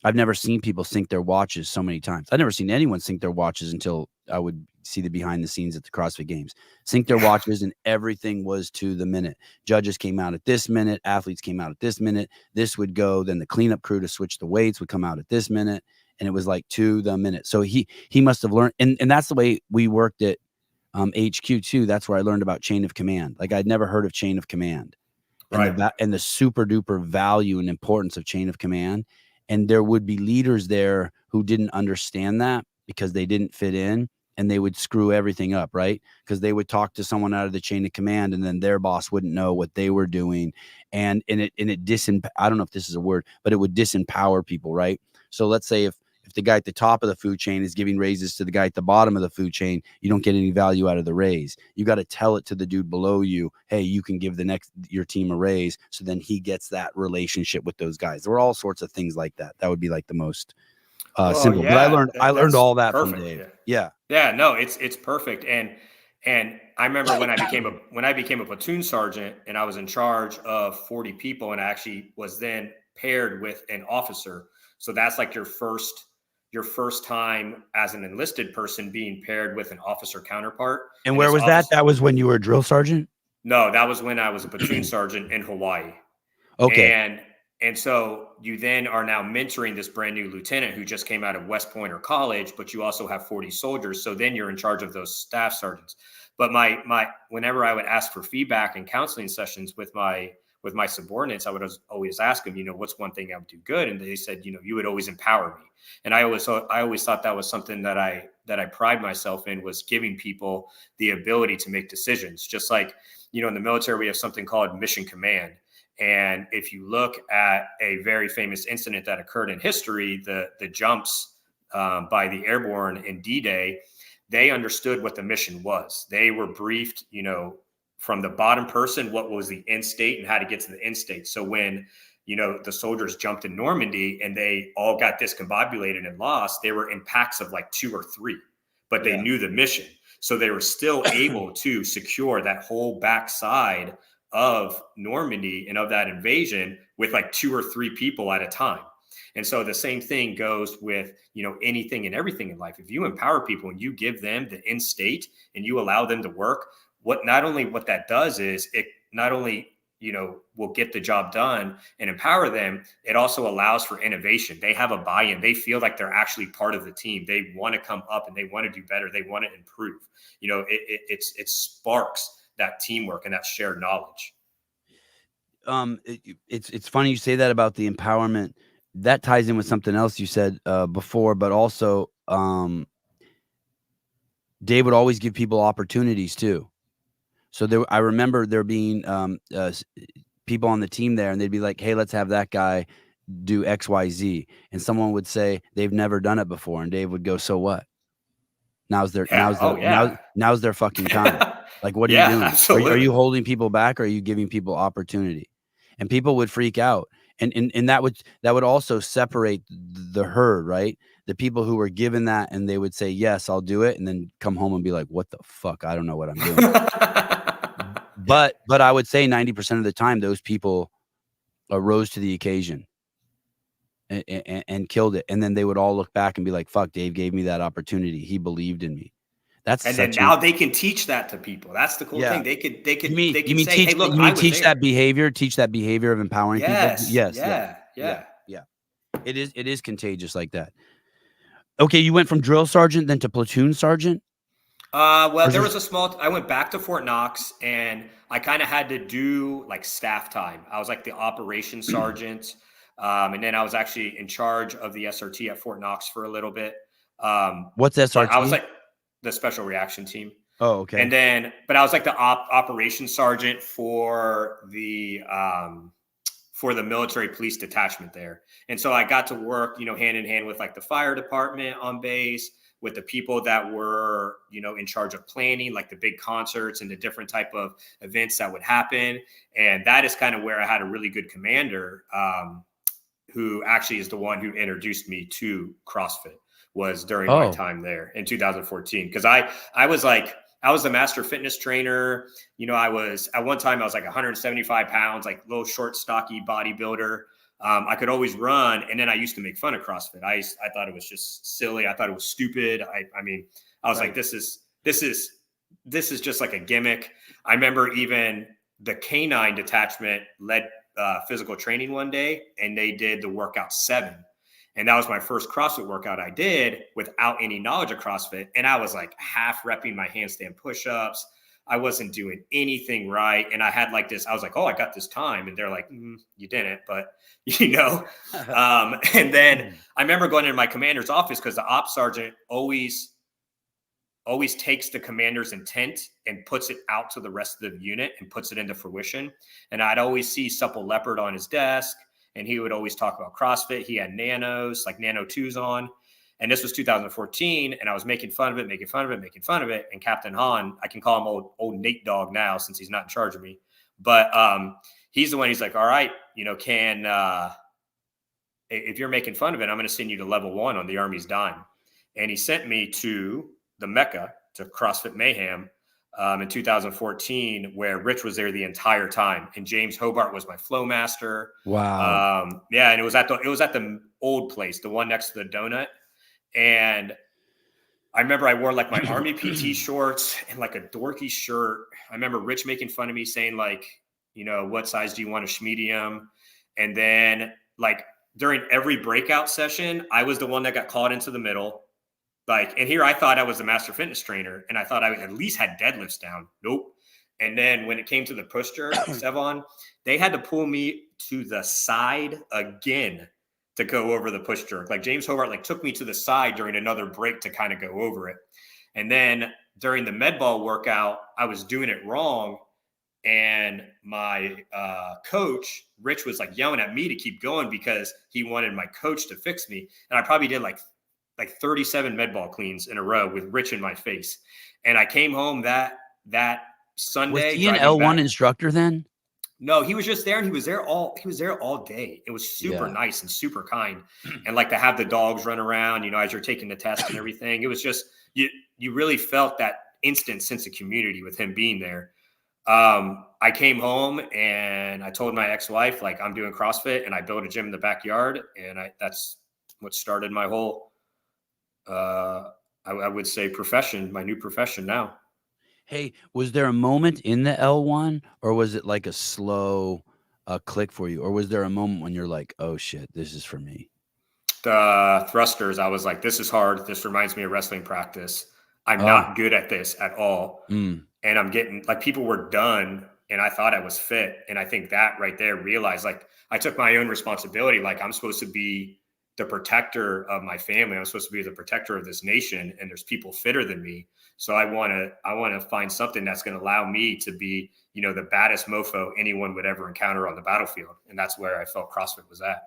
I've never seen people sync their watches so many times. I've never seen anyone sync their watches until I would see the behind the scenes at the CrossFit Games. Sync their watches, and everything was to the minute. Judges came out at this minute. Athletes came out at this minute. This would go. Then the cleanup crew to switch the weights would come out at this minute. And it was like to the minute. So he must have learned. And that's the way we worked at HQ too. That's where I learned about chain of command. Like, I'd never heard of chain of command. And Right. the super duper value and importance of chain of command. And there would be leaders there who didn't understand that because they didn't fit in, and they would screw everything up, right? Because they would talk to someone out of the chain of command, and then their boss wouldn't know what they were doing. And it I don't know if this is a word, but it would disempower people, right? So let's say if the guy at the top of the food chain is giving raises to the guy at the bottom of the food chain, you don't get any value out of the raise. You got to tell it to the dude below you, hey, you can give your team a raise. So then he gets that relationship with those guys. There were all sorts of things like that. That would be like the most Well, simple. But yeah, I learned that's all that from perfect. Dave. Yeah. Yeah. Yeah, no, it's perfect. And I remember when I became a platoon sergeant, and I was in charge of 40 people, and I actually was then paired with an officer. So that's like your first time as an enlisted person being paired with an officer counterpart. And And where this was that? officer, That was when you were a drill sergeant? no, that was when I was a platoon sergeant in Hawaii. Okay. And so you then are now mentoring this brand new lieutenant who just came out of West Point or college, but you also have 40 soldiers. So then you're in charge of those staff sergeants. But whenever I would ask for feedback and counseling sessions with my subordinates, I would always ask them, you know, what's one thing I would do good? And they said, you know, you would always empower me. And I always thought that was something that I pride myself in, was giving people the ability to make decisions. Just like, you know, in the military, we have something called mission command. And if you look at a very famous incident that occurred in history, the jumps by the airborne in D-Day, they understood what the mission was. They were briefed, you know, from the bottom person, what was the end state and how to get to the end state. So when, you know, the soldiers jumped in Normandy and they all got discombobulated and lost, they were in packs of like 2 or 3, but they knew the mission. So they were still able to secure that whole backside of Normandy and of that invasion with like 2 or 3 people at a time. And so the same thing goes with, you know, anything and everything in life. If you empower people and you give them the end state and you allow them to work, what that does is it not only, you know, will get the job done and empower them, it also allows for innovation. They have a buy-in. They feel like they're actually part of the team. They want to come up and they want to do better. They want to improve. You know, it sparks that teamwork and that shared knowledge. It's funny you say that about the empowerment. That ties in with something else you said before, but also Dave would always give people opportunities too. So I remember there being people on the team there, and they'd be like, "Hey, let's have that guy do X, Y, Z," and someone would say they've never done it before, and Dave would go, "So what? Now's their Yeah. Oh, yeah. now's their fucking time. Like, what are you Yeah, doing? Are you absolutely. holding people back, or are you giving people opportunity?" And people would freak out, and that would also separate the herd, right? The people who were given that, and they would say, "Yes, I'll do it," and then come home and be like, "What the fuck? I don't know what I'm doing." Yeah. But I would say 90% of the time, those people rose to the occasion and killed it. And then they would all look back and be like, "Fuck, Dave gave me that opportunity. He believed in me." That's And then such now they can teach that to people. That's the cool yeah. thing. They You could mean say, "Hey, look, you I mean was there." teach that behavior of empowering people? Yes. Yes, yeah, Yeah. yeah, Yeah. yeah. It is contagious like that. Okay, you went from drill sergeant then to platoon sergeant? Well, Or is there there was I went back to Fort Knox and I kind of had to do like staff time. I was like the operations sergeant. And then I was actually in charge of the SRT at Fort Knox for a little bit. What's But I was SRT? like the special reaction team. Oh, okay. And then, but I was like the operations sergeant for the military police detachment there. And so I got to work, hand in hand with like the fire department on base, with the people that were, in charge of planning like the big concerts and the different type of events that would happen. And that is kind of where I had a really good commander, who actually is the one who introduced me to CrossFit, was during my time there in 2014. Because I was the master fitness trainer. I was at one time I was like 175 pounds, like little short, stocky bodybuilder. I could always run, and then I used to make fun of CrossFit. I thought it was just silly. I thought it was stupid. I mean, I was like, this is just like a gimmick. I remember even the canine detachment led physical training one day, and they did the workout 7. And that was my first CrossFit workout I did without any knowledge of CrossFit. And I was like half repping my handstand push-ups. I wasn't doing anything right. And I had like this, I was like, oh, I got this time. And they're like, you didn't, but and then I remember going into my commander's office, because the ops sergeant always takes the commander's intent and puts it out to the rest of the unit and puts it into fruition. And I'd always see Supple Leopard on his desk, and he would always talk about CrossFit. He had nanos, like Nano 2s on. And this was 2014, and I was making fun of it. And Captain Hahn, I can call him old Nate Dogg now since he's not in charge of me. But he's the one, he's like, all right, if you're making fun of it, I'm going to send you to level 1 on the Army's dime. And he sent me to the Mecca, to CrossFit Mayhem, in 2014, where Rich was there the entire time, and James Hobart was my flow master. Wow. And it was at the old place, the one next to the donut. And I remember I wore like my Army PT shorts and like a dorky shirt. I remember Rich making fun of me, saying like, what size do you want, a medium? And then like during every breakout session, I was the one that got called into the middle. Like, and here I thought I was the master fitness trainer, and I thought I at least had deadlifts down. Nope. And then when it came to the push jerk, Sevon, they had to pull me to the side again to go over the push jerk. Like James Hobart like took me to the side during another break to kind of go over it. And then during the med ball workout, I was doing it wrong. And my coach, Rich, was like yelling at me to keep going because he wanted my coach to fix me. And I probably did like 37 med ball cleans in a row with Rich in my face. And I came home that Sunday. Was he an L1 instructor then? No, he was just there, and he was there all day. It was super nice and super kind. And like to have the dogs run around, as you're taking the test and everything. It was just, you really felt that instant sense of community with him being there. I came home and I told my ex-wife, like, I'm doing CrossFit, and I built a gym in the backyard. And that's what started my whole, I would say, profession, my new profession now. Hey, was there a moment in the L1, or was it like a slow click for you? Or was there a moment when you're like, oh shit, this is for me? The thrusters, I was like, this is hard. This reminds me of wrestling practice. I'm not good at this at all. And I'm getting like, people were done, and I thought I was fit. And I think that right there realized, like, I took my own responsibility. Like, I'm supposed to be the protector of my family. I'm supposed to be the protector of this nation, and there's people fitter than me. So I want to find something that's going to allow me to be, the baddest mofo anyone would ever encounter on the battlefield. And that's where I felt CrossFit was at.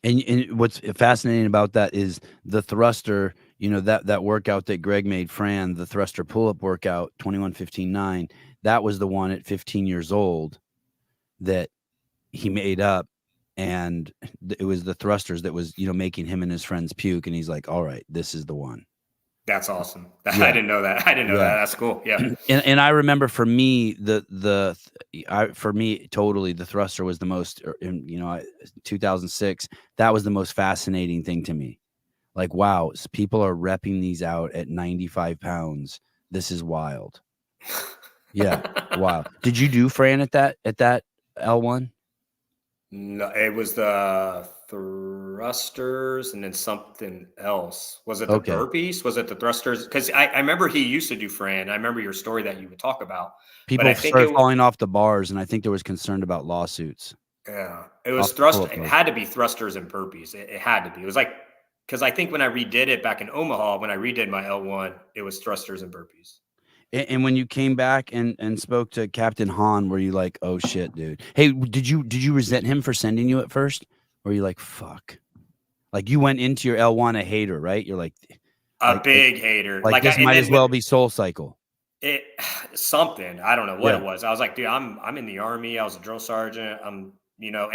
And what's fascinating about that is the thruster, that workout that Greg made Fran, the thruster pull-up workout, 21-15-9, that was the one at 15 years old that he made up. And it was the thrusters that was, making him and his friends puke. And he's like, all right, this is the one. That's awesome. Yeah. I didn't know that. That. That's cool. Yeah. And I remember for me, totally the thruster was the most, 2006, that was the most fascinating thing to me. Like, wow, people are repping these out at 95 pounds. This is wild. Yeah. Wow. Did you do Fran at that L1? No, it was the thrusters and then something else. Was it the burpees? Was it the thrusters? Because I remember he used to do Fran. I remember your story that you would talk about. People started falling off the bars, and I think there was concern about lawsuits. Yeah, it I'll was have to pull thrust. up It those. had to be thrusters and burpees. It had to be. It was like because I think when I redid it back in Omaha, when I redid my L1, it was thrusters and burpees. And when you came back and spoke to Captain Han, were you like, "Oh shit, dude"? Hey, did you resent him for sending you at first? Or were you like, "Fuck"? Like you went into your L1 a hater, right? You're like, A like, like, big hater. like this And might then as with well be Soul Cycle. it, something I don't know what Yeah. it was. I was like, dude, I'm in the army. I was a drill sergeant. And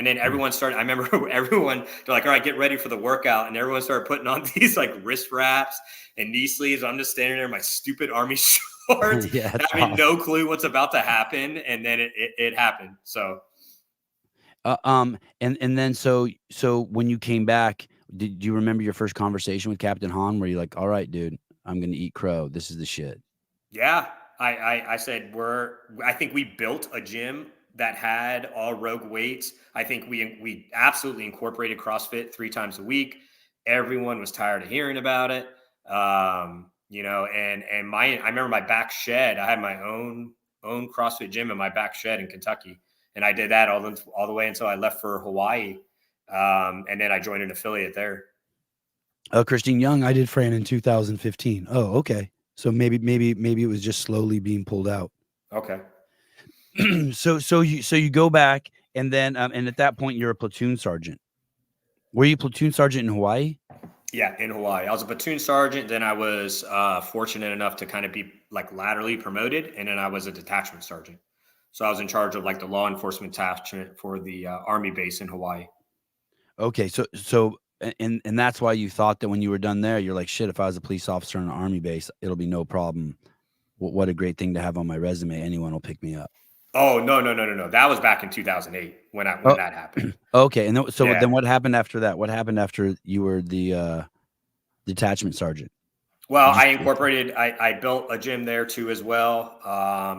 then everyone started. I remember everyone. They're like, all right, get ready for the workout, and everyone started putting on these like wrist wraps and knee sleeves. I'm just standing there in my stupid army shorts, Yeah, that's having awesome. no clue what's about to happen, and then it happened. So And then so when you came back, did you remember your first conversation with Captain Han where you're like, "All right, dude, I'm gonna eat crow. This is the shit." yeah, I said I think we built a gym that had all Rogue weights. I think we absolutely incorporated CrossFit 3 times a week. Everyone was tired of hearing about it. And I remember my back shed. I had my own CrossFit gym in my back shed in Kentucky, and I did that all the way until I left for Hawaii. And then I joined an affiliate there. Christine Young, I did Fran in 2015. Oh, okay. So maybe it was just slowly being pulled out. Okay. So you go back and then and at that point you're a platoon sergeant. Were you platoon sergeant in Hawaii? Yeah, in Hawaii. I was a platoon sergeant. Then I was fortunate enough to kind of be like laterally promoted. And then I was a detachment sergeant. So I was in charge of like the law enforcement detachment for the Army base in Hawaii. Okay, and that's why you thought that when you were done there, you're like, shit, if I was a police officer on an army base, it'll be no problem. What a great thing to have on my resume. Anyone will pick me up. Oh, no, no, no, no, no. That was back in 2008 when Oh, that happened. okay. And then Yeah. what happened after that? What happened after you were the detachment sergeant? Well, Did I you? incorporated, I built a gym there too as well.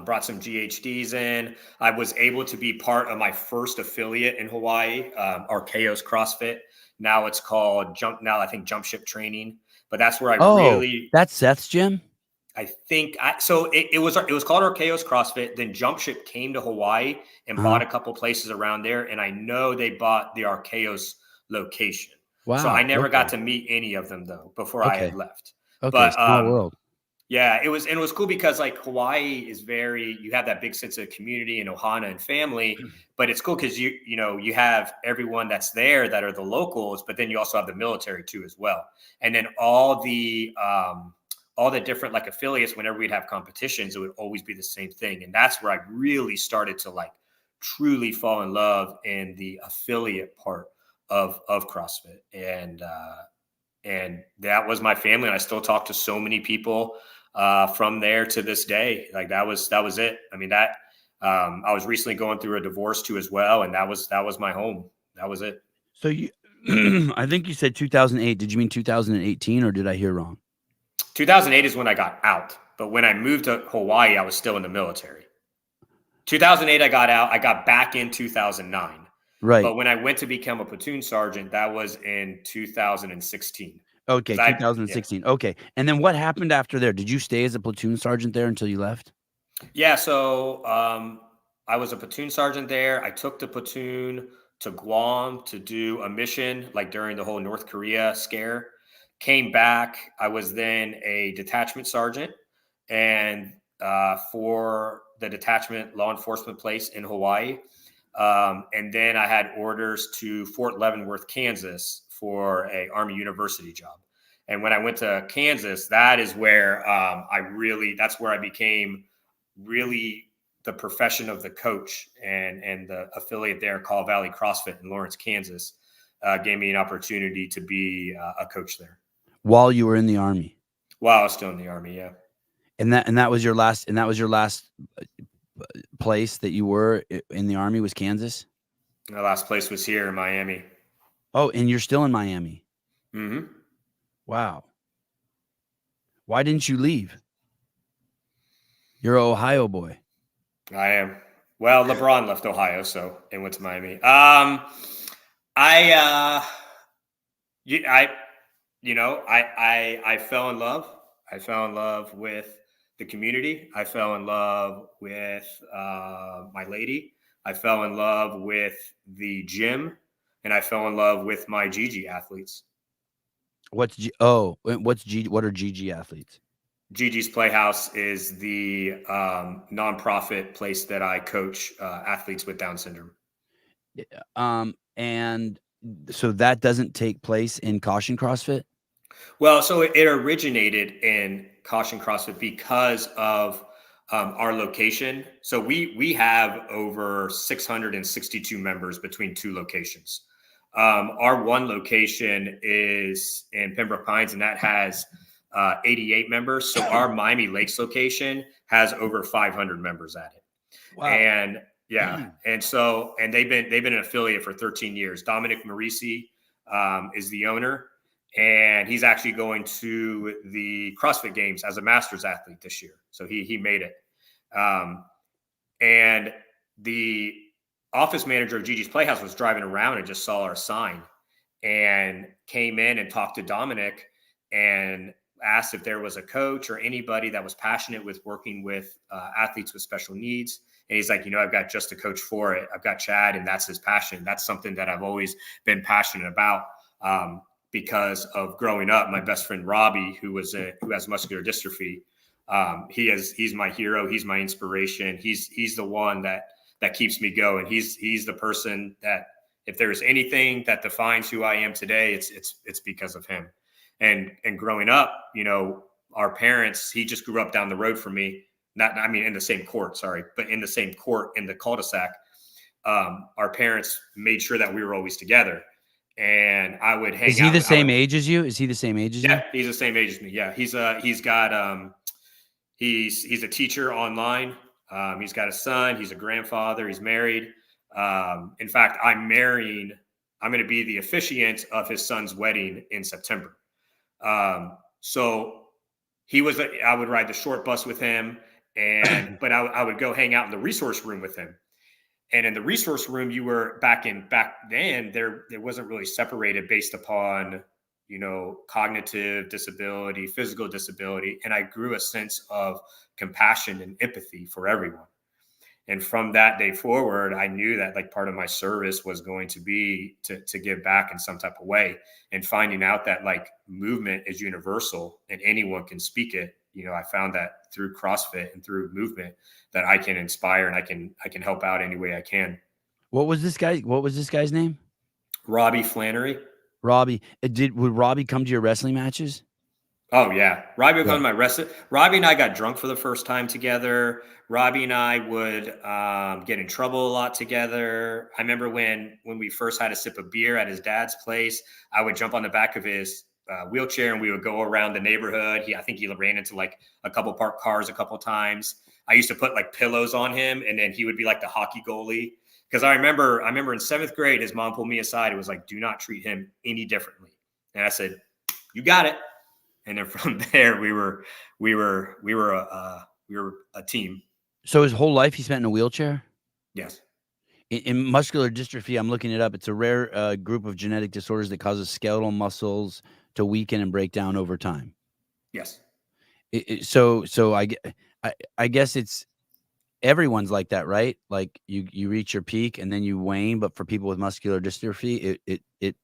Brought some GHDs in. I was able to be part of my first affiliate in Hawaii, Archaeos CrossFit. Now it's called Now I think Jump Ship Training. But that's where I Oh, really, that's Seth's gym. I think, so it was called Archaeos CrossFit. Then Jump Ship came to Hawaii and Uh huh. bought a couple places around there, and I know they bought the Archaeos location. So I Wow. never got Okay. to meet any of them though before I had Okay. left. Okay. But Small world. yeah, it was cool because like Hawaii is you have that big sense of community and ohana and family, but it's cool because you have everyone that's there that are the locals, but then you also have the military too as well. And then all the different like affiliates, whenever we'd have competitions, it would always be the same thing. And that's where I really started to like truly fall in love in the affiliate part of CrossFit. And that was my family, and I still talk to so many people from there to this day. Like that was it. I mean, that I was recently going through a divorce too as well, and that was my home. That was it. So you, I think you said 2008. Did you mean 2018 or did I hear wrong? 2008 is when I got out, but when I moved to Hawaii, I was still in the military. 2008, I got out. I got back in 2009. Right. But when I went to become a platoon sergeant, that was in 2016. Okay. Because yeah. 2016. Okay. And then what happened after there? Did you stay as a platoon sergeant there until you left? Yeah, so I was a platoon sergeant there. I took the platoon to Guam to do a mission, like during the whole North Korea scare. Came back. I was then a detachment sergeant, and for the detachment law enforcement place in Hawaii. And then I had orders to Fort Leavenworth, Kansas, for a Army University job. And when I went to Kansas, that is where that's where I became really the profession of the coach, and the affiliate there called Valley CrossFit in Lawrence, Kansas, gave me an opportunity to be a coach there While you were in the army. while I was still in the Army. Yeah. And that was your last place that you were in the army was Kansas? My last place was here in Miami. Oh, and you're still in Miami. Mm-hmm. Wow. Why didn't you leave? You're an Ohio boy. I am. Well, LeBron left Ohio, so and went to Miami. I, I, I fell in love. I fell in love with the community. I fell in love with my lady. I fell in love with the gym, and I fell in love with my GG athletes. What's what are GG athletes? GG's Playhouse is the nonprofit place that I coach athletes with Down syndrome. And so that doesn't take place in Caution CrossFit? Well, so it originated in Caution CrossFit because of our location. So we have over 662 members between two locations. Our one location is in Pembroke Pines, and that has 88 members. So our Miami Lakes location has over 500 members at it. Wow. And yeah, and they've been an affiliate for 13 years. Dominic Marisi is the owner, and he's actually going to the CrossFit Games as a Masters athlete this year. So he made it. And the office manager of Gigi's Playhouse was driving around and just saw our sign and came in and talked to Dominic and asked if there was a coach or anybody that was passionate with working with athletes with special needs. And he's like, I've got just a coach for it. I've got Chad, and that's his passion. That's something that I've always been passionate about because of growing up. My best friend, Robbie, who has muscular dystrophy, he's my hero. He's my inspiration. He's the one that keeps me going. He's the person that if there's anything that defines who I am today, it's because of him. And growing up, our parents, he just grew up down the road from me. In the same court, but in the same court in the cul-de-sac. Our parents made sure that we were always together. And I would hang out. Is he the same age as you? Is he the same age as you? Yeah, he's the same age as me. Yeah, he's a teacher online. He's got a son. He's a grandfather. He's married. In fact, I'm going to be the officiant of his son's wedding in September. So I would ride the short bus with him, but I would go hang out in the resource room with him. And in the resource room, you were back then, there wasn't really separated based upon, cognitive disability, physical disability. And I grew a sense of compassion and empathy for everyone. And from that day forward, I knew that part of my service was going to be to give back in some type of way, and finding out that movement is universal and anyone can speak it. I found that through CrossFit and through movement that I can inspire and I can help out any way I can. What was this guy's name? Robbie Flannery. Robbie. Would Robbie come to your wrestling matches? Oh yeah. Robbie would come to my wrestling. Robbie and I got drunk for the first time together. Robbie and I would get in trouble a lot together. I remember when we first had a sip of beer at his dad's place, I would jump on the back of his wheelchair and we would go around the neighborhood. I think he ran into a couple parked cars a couple times. I used to put pillows on him, and then he would be the hockey goalie. Because I remember in 7th grade, his mom pulled me aside. It was do not treat him any differently. And I said, you got it. And then from there, we were a team. So his whole life he spent in a wheelchair? Yes. In muscular dystrophy, I'm looking it up. It's a rare group of genetic disorders that causes skeletal muscles to weaken and break down over time. Yes. So I guess it's everyone's like that, right? You reach your peak and then you wane. But for people with muscular dystrophy, it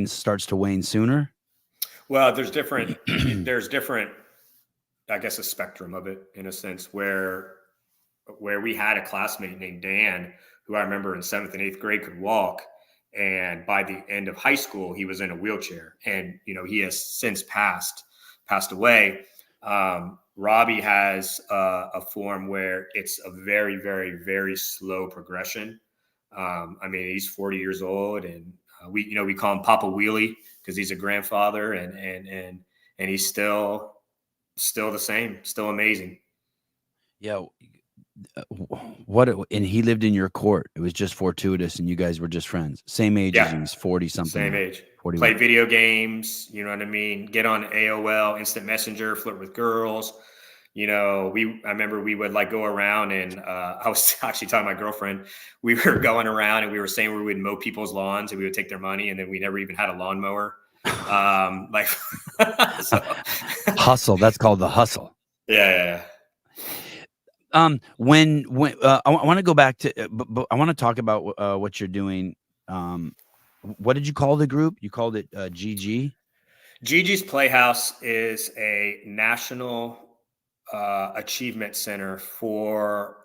starts to wane sooner. Well, there's different, I guess, a spectrum of it in a sense where we had a classmate named Dan, who I remember in 7th and 8th grade could walk. And by the end of high school, he was in a wheelchair, and, he has since passed away. Robbie has a form where it's a very, very, very slow progression. He's 40 years old, and we call him Papa Wheelie because he's a grandfather, and he's still the same, still amazing. Yeah. And he lived in your court. It was just fortuitous, and you guys were just friends. Same age as you. He's 40 something. Same age. 41. Play video games. You know what I mean? Get on AOL, Instant Messenger, flirt with girls. I remember we would go around, and I was actually telling my girlfriend, we were going around and we were saying we would mow people's lawns and we would take their money, and then we never even had a lawnmower. Hustle. That's called the hustle. Yeah. When I want to go back to, but I want to talk about what you're doing. Um, what did you call the group? You called it GG. Gigi's Playhouse is a national achievement center for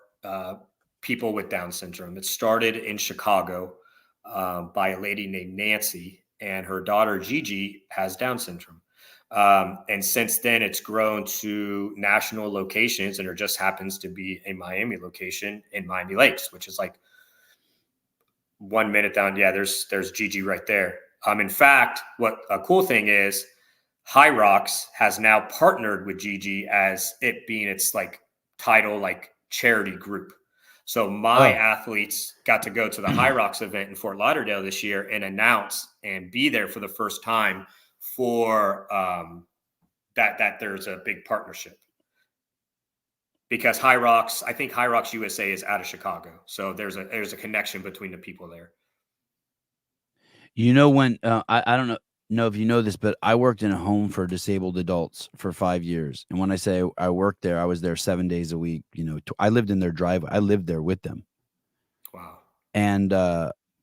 people with Down syndrome. It started in Chicago by a lady named Nancy, and her daughter Gigi has Down syndrome. And since then, it's grown to national locations, and there just happens to be a Miami location in Miami Lakes, which is like 1 minute down. Yeah, there's Gigi right there. In fact, what a cool thing is, High Rocks has now partnered with Gigi as it being its like title, like charity group. So my Oh, athletes got to go to the High Rocks event in Fort Lauderdale this year and announce and be there for the first time for that there's a big partnership, because I think High Rocks USA is out of Chicago, so there's a connection between the people there. you know when I don't know if you know this, but I worked in a home for disabled adults for 5 years, and when I say I worked there, I was there 7 days a week. You know, I lived in their driveway. I lived there with them, Wow. and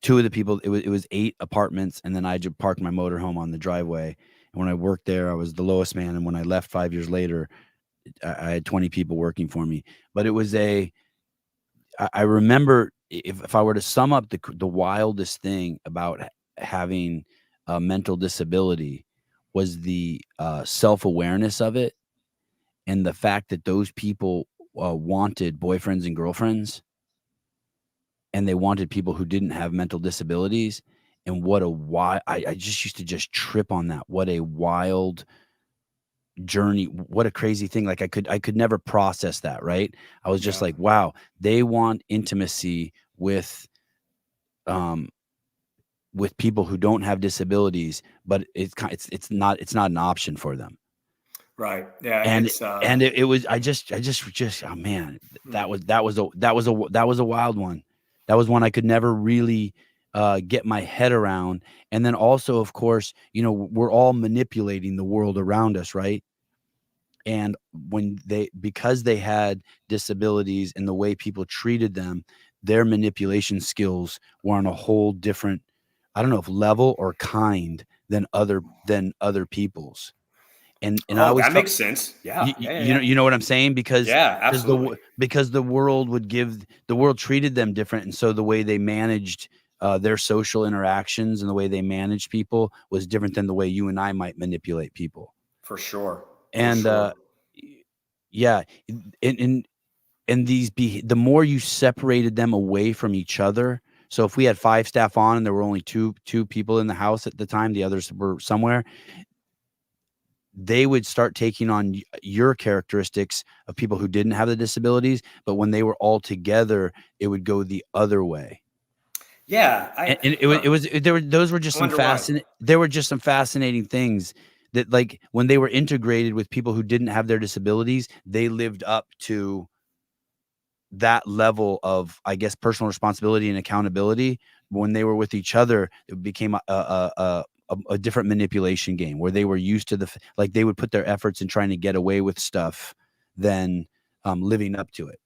two of the people, it was 8 apartments, and then I just parked my motorhome on the driveway. And when I worked there, I was the lowest man, and when I left 5 years later, I had 20 people working for me. But it was I remember, if I were to sum up the wildest thing about having a mental disability, was the self-awareness of it, and the fact that those people wanted boyfriends and girlfriends, and they wanted people who didn't have mental disabilities. And what a wild, I just used to just trip on that. What a wild journey. What a crazy thing. Like I could never process that, right? I was just Yeah. like, wow, they want intimacy um with people who don't have disabilities, but it's not an option for them. Right. Yeah. And It's it was, I just oh man, mm, that was a wild one. That was one I could never really get my head around. And then also, of course, we're all manipulating the world around us, right? And because they had disabilities and the way people treated them, their manipulation skills were on a whole different, I don't know if level or kind, than other people's. And I oh, always that tell, makes sense. Yeah. you, Yeah. Yeah. you know Yeah. you know what I'm saying, Yeah. because the Absolutely. because the world treated them different, and so the way they managed their social interactions and the way they managed people was different than the way you and I might manipulate people. For sure. For And sure. yeah, and the more you separated them away from each other. So if we had 5 staff on and there were only two people in the house at the time, the others were somewhere, they would start taking on your characteristics of people who didn't have the disabilities. But when they were all together, it would go the other way. Yeah. And it was there were those were just I some wonder why. fascinating there were just some fascinating things that, like, when they were integrated with people who didn't have their disabilities, they lived up to that level of, I guess, personal responsibility and accountability. When they were with each other, it became a different manipulation game where they were used to like, they would put their efforts in trying to get away with stuff than living up to it.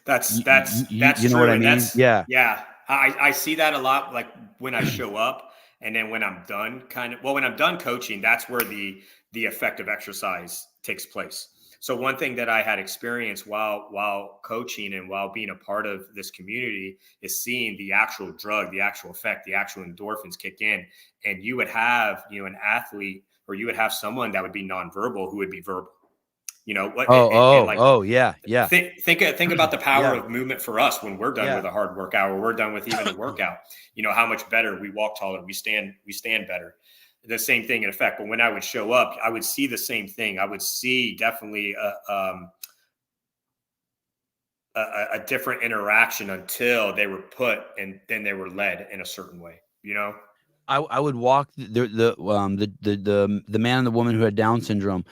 That's You, that's that's you know what true, I and mean? that's Yeah. yeah. I see that a lot. Like when I show up, and then when I'm done, when I'm done coaching, that's where the effective exercise takes place. So one thing that I had experienced while coaching and while being a part of this community is seeing the actual drug, the actual effect, the actual endorphins kick in, and you would have an athlete, or you would have someone that would be nonverbal who would be verbal. What, Oh, and oh, like oh, yeah, yeah, think about the power yeah, of movement for us when we're done yeah. with a hard workout, or we're done with even a workout. How much better we walk taller, we stand better. The same thing in effect. But when I would show up, I would see the same thing. I would see definitely a different interaction until they were put, and then they were led in a certain way. I would walk the man and the woman who had Down syndrome.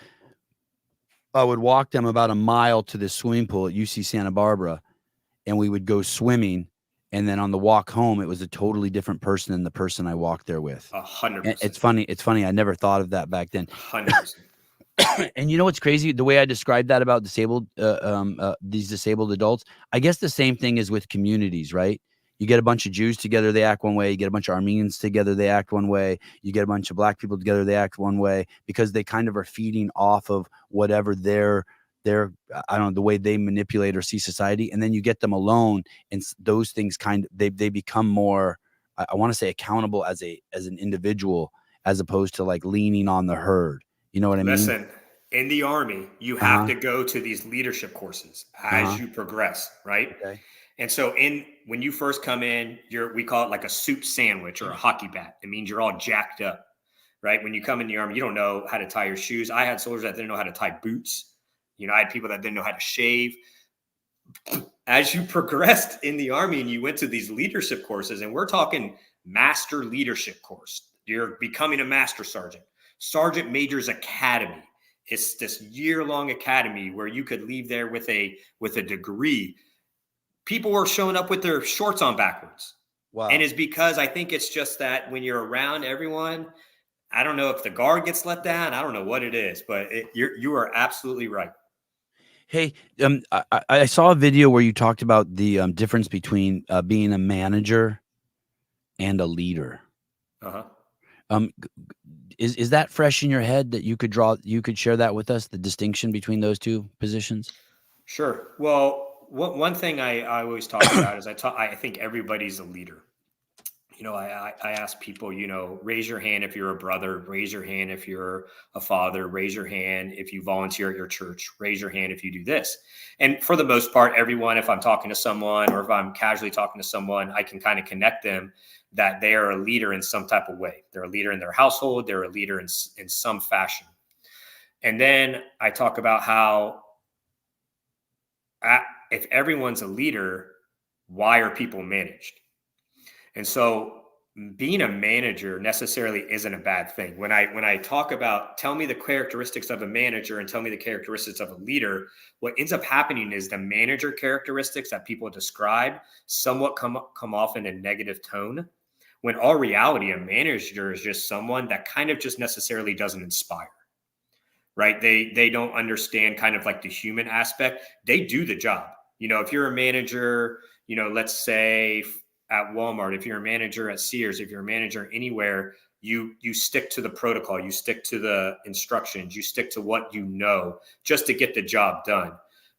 I would walk them about a mile to this swimming pool at UC Santa Barbara, and we would go swimming. And then on the walk home, it was a totally different person than the person I walked there with. A hundred And it's percent, funny. It's funny. I never thought of that back then. 100%. And you know what's crazy? The way I described that about these disabled adults, I guess the same thing is with communities, right? You get a bunch of Jews together, they act one way. You get a bunch of Armenians together, they act one way. You get a bunch of black people together, they act one way because they kind of are feeding off of whatever their I don't know, the way they manipulate or see society. And then you get them alone, and those things they become more, I want to say, accountable as an individual, as opposed to like leaning on the herd. You know what I mean? Listen, in the Army, you Uh have huh. to go to these leadership courses Uh as huh. you progress, right? Okay. And so when you first come in, we call it like a soup sandwich or a hockey bat. It means you're all jacked up, right? When you come in the Army, you don't know how to tie your shoes. I had soldiers that didn't know how to tie boots. I had people that didn't know how to shave. As you progressed in the Army and you went to these leadership courses, and we're talking master leadership course, you're becoming a master sergeant, sergeant major's academy. It's this year-long academy where you could leave there with a degree. People were showing up with their shorts on backwards. And Wow. it's because I think it's just that when you're around everyone, I don't know if the guard gets let down. I don't know what it is, but you are absolutely right. Hey, I saw a video where you talked about the difference between being a manager and a leader. Uh-huh. Is that fresh in your head that you could share that with us, the distinction between those two positions? Sure. Well, one thing I always talk about is I think everybody's a leader. I ask people, raise your hand if you're a brother, raise your hand if you're a father, raise your hand if you volunteer at your church, raise your hand if you do this. And for the most part, everyone, if I'm talking to someone or if I'm casually talking to someone, I can kind of connect them that they are a leader in some type of way. They're a leader in their household, they're a leader in some fashion. And then I talk about how if everyone's a leader, why are people managed? And so being a manager necessarily isn't a bad thing. When I talk about tell me the characteristics of a manager and tell me the characteristics of a leader, what ends up happening is the manager characteristics that people describe somewhat come off in a negative tone. When all reality, a manager is just someone that kind of just necessarily doesn't inspire, right? They don't understand kind of like the human aspect. They do the job. If you're a manager, let's say at Walmart, if you're a manager at Sears, if you're a manager anywhere, you stick to the protocol, you stick to the instructions, you stick to what you know just to get the job done.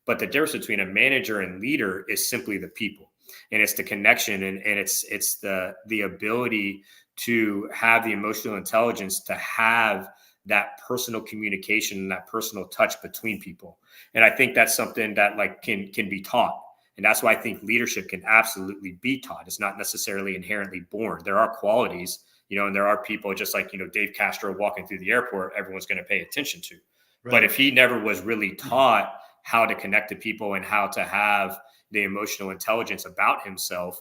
But the difference between a manager and leader is simply the people, and it's the connection, and it's the ability to have the emotional intelligence to have that personal communication and that personal touch between people. And I think that's something that like can be taught. And that's why I think leadership can absolutely be taught. It's not necessarily inherently born. There are qualities, and there are people just like, Dave Castro walking through the airport, everyone's going to pay attention to. But Right. if he never was really taught how to connect to people and how to have the emotional intelligence about himself,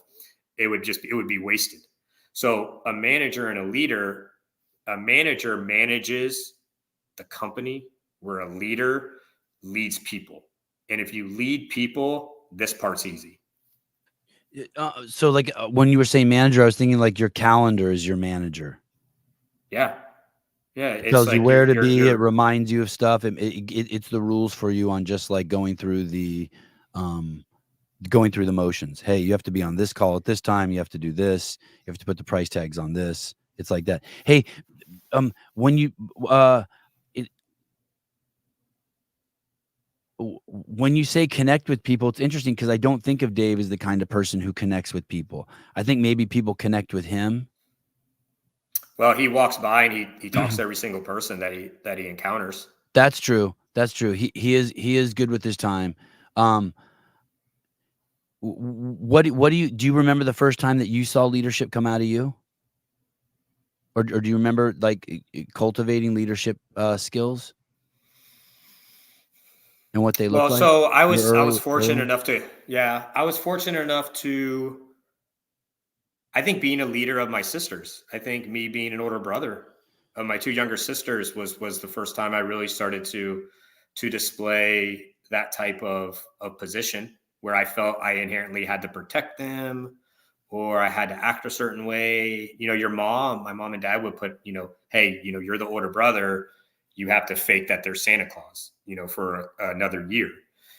it would be wasted. So a manager and a manager manages the company, where a leader leads people. And if you lead people, this part's easy. So, like when you were saying manager, I was thinking like your calendar is your manager. Yeah. Yeah. It It's tells you like where you're, to you're, be. It you're, reminds you of stuff. It's the rules for you on just like um, going through the motions. Hey, you have to be on this call at this time. You have to do this. You have to put the price tags on this. It's like that. Hey, when you it, when you say connect with people, it's interesting because I don't think of Dave as the kind of person who connects with people. I think maybe people connect with him. well, he walks by and he talks to every single person that he encounters. That's true. That's true. He is good with his time. Um, what do you remember the first time that you saw leadership come out of you, or do you remember like cultivating leadership skills and what they look Well, like? so I Your was I was fortunate early. enough to, yeah, I was fortunate enough to, I think, being a leader of my sisters. I think me being an older brother of my two younger sisters was the first time I really started to display that type of position where I felt I inherently had to protect them or I had to act a certain way. My mom and dad would put, hey, you're the older brother. you have to fake that they're Santa Claus, for another year.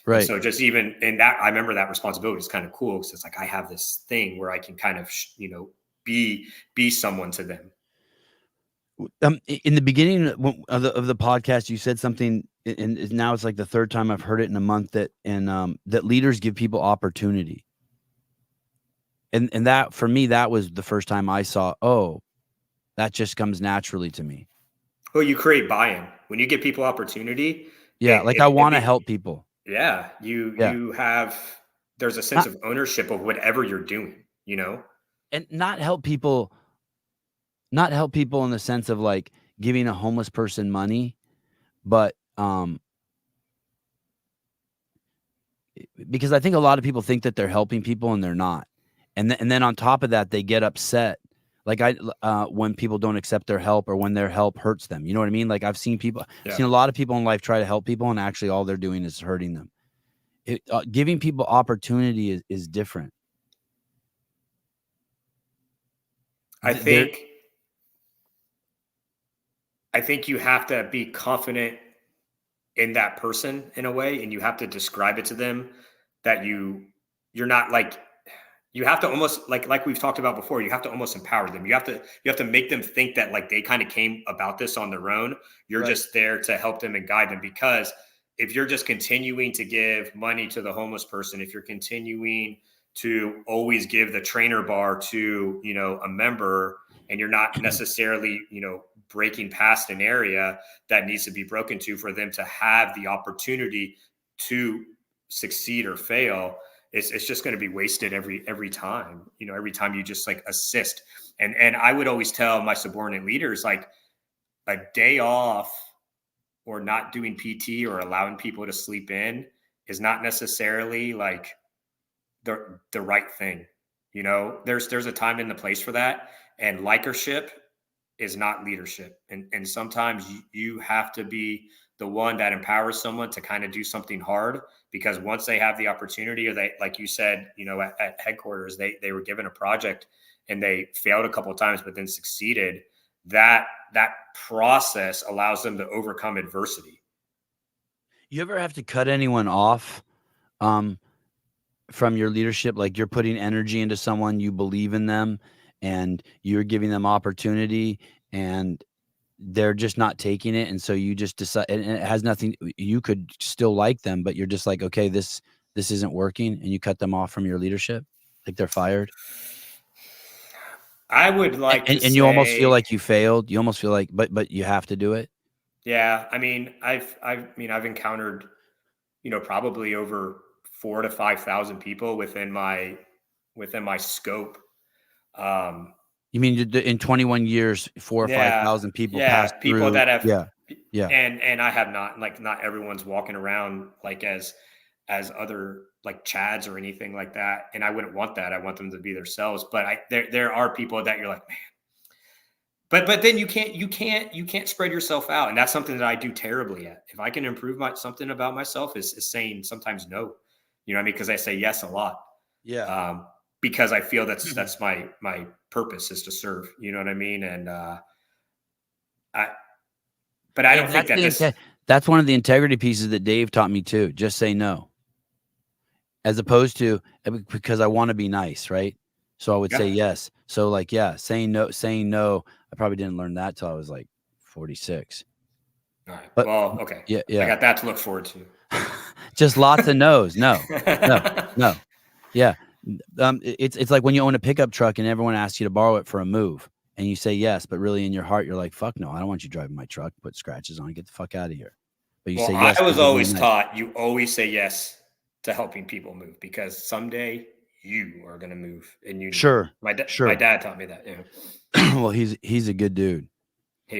Right. And so just even in that, I remember that responsibility is kind of cool because it's like I have this thing where I can kind of, be someone to them. In the beginning of the podcast, you said something, and now it's like the third time I've heard it in a month, that leaders give people opportunity. And that, for me, that was the first time I saw, oh, that just comes naturally to me. Well, you create buy-in when you give people opportunity. Yeah, like I want to help people. Yeah, there's a sense of ownership of whatever you're doing, and not help people in the sense of like giving a homeless person money, but because I think a lot of people think that they're helping people and they're not, and then on top of that they get upset, like when people don't accept their help or when their help hurts them. You know what I mean? Like I've seen a lot of people in life try to help people and actually all they're doing is hurting them. Giving people opportunity is different. I think you have to be confident in that person in a way, and you have to describe it to them that you're not like, you have to almost like we've talked about before, you have to almost empower them. You have to make them think that like they kind of came about this on their own. You're just there to help them and guide them, because if you're just continuing to give money to the homeless person, if you're continuing to always give the trainer bar to, a member, and you're not necessarily, breaking past an area that needs to be broken to for them to have the opportunity to succeed or fail, it's just going to be wasted every time, every time you just like assist. And I would always tell my subordinate leaders, like, a day off or not doing PT or allowing people to sleep in is not necessarily like the right thing. There's a time and the place for that. And likership is not leadership. And sometimes you have to be the one that empowers someone to kind of do something hard, because once they have the opportunity, or they, like you said, at headquarters, they were given a project and they failed a couple of times, but then succeeded. That process allows them to overcome adversity. You ever have to cut anyone off from your leadership? Like you're putting energy into someone, you believe in them, and you're giving them opportunity, and they're just not taking it. And so you just decide, and it has nothing, you could still like them, but you're just like, okay, this isn't working. And you cut them off from your leadership. Like they're fired. I would like to say, you almost feel like you failed. You almost feel like, but you have to do it. Yeah. I mean, I've encountered, probably over 4,000 to 5,000 people within my scope. You mean in 21 years, 4,000 or 5,000 people passed people through? that have, yeah. And I have not, like, not everyone's walking around like as other like Chads or anything like that. And I wouldn't want that. I want them to be themselves. But there are people that you're like, man, but then you can't spread yourself out. And that's something that I do terribly at. If I can improve something about myself is saying sometimes no, you know what I mean? Because I say yes a lot. Yeah. Because I feel that's my purpose is to serve, you know what I mean? And I don't think that's one of the integrity pieces that Dave taught me too. Just say no. As opposed to, because I want to be nice, right? So I would say yes. So like, saying no. I probably didn't learn that till I was like 46. All right. But, well, okay. Yeah. I got that to look forward to. Just lots of no's. No. Yeah. It's like when you own a pickup truck and everyone asks you to borrow it for a move, and you say yes, but really in your heart you're like, fuck no, I don't want you driving my truck, put scratches on, get the fuck out of here. But you say yes. I was always taught you always say yes to helping people move, because someday you are going to move, and you sure. My dad taught me that. Yeah. Well, he's a good dude.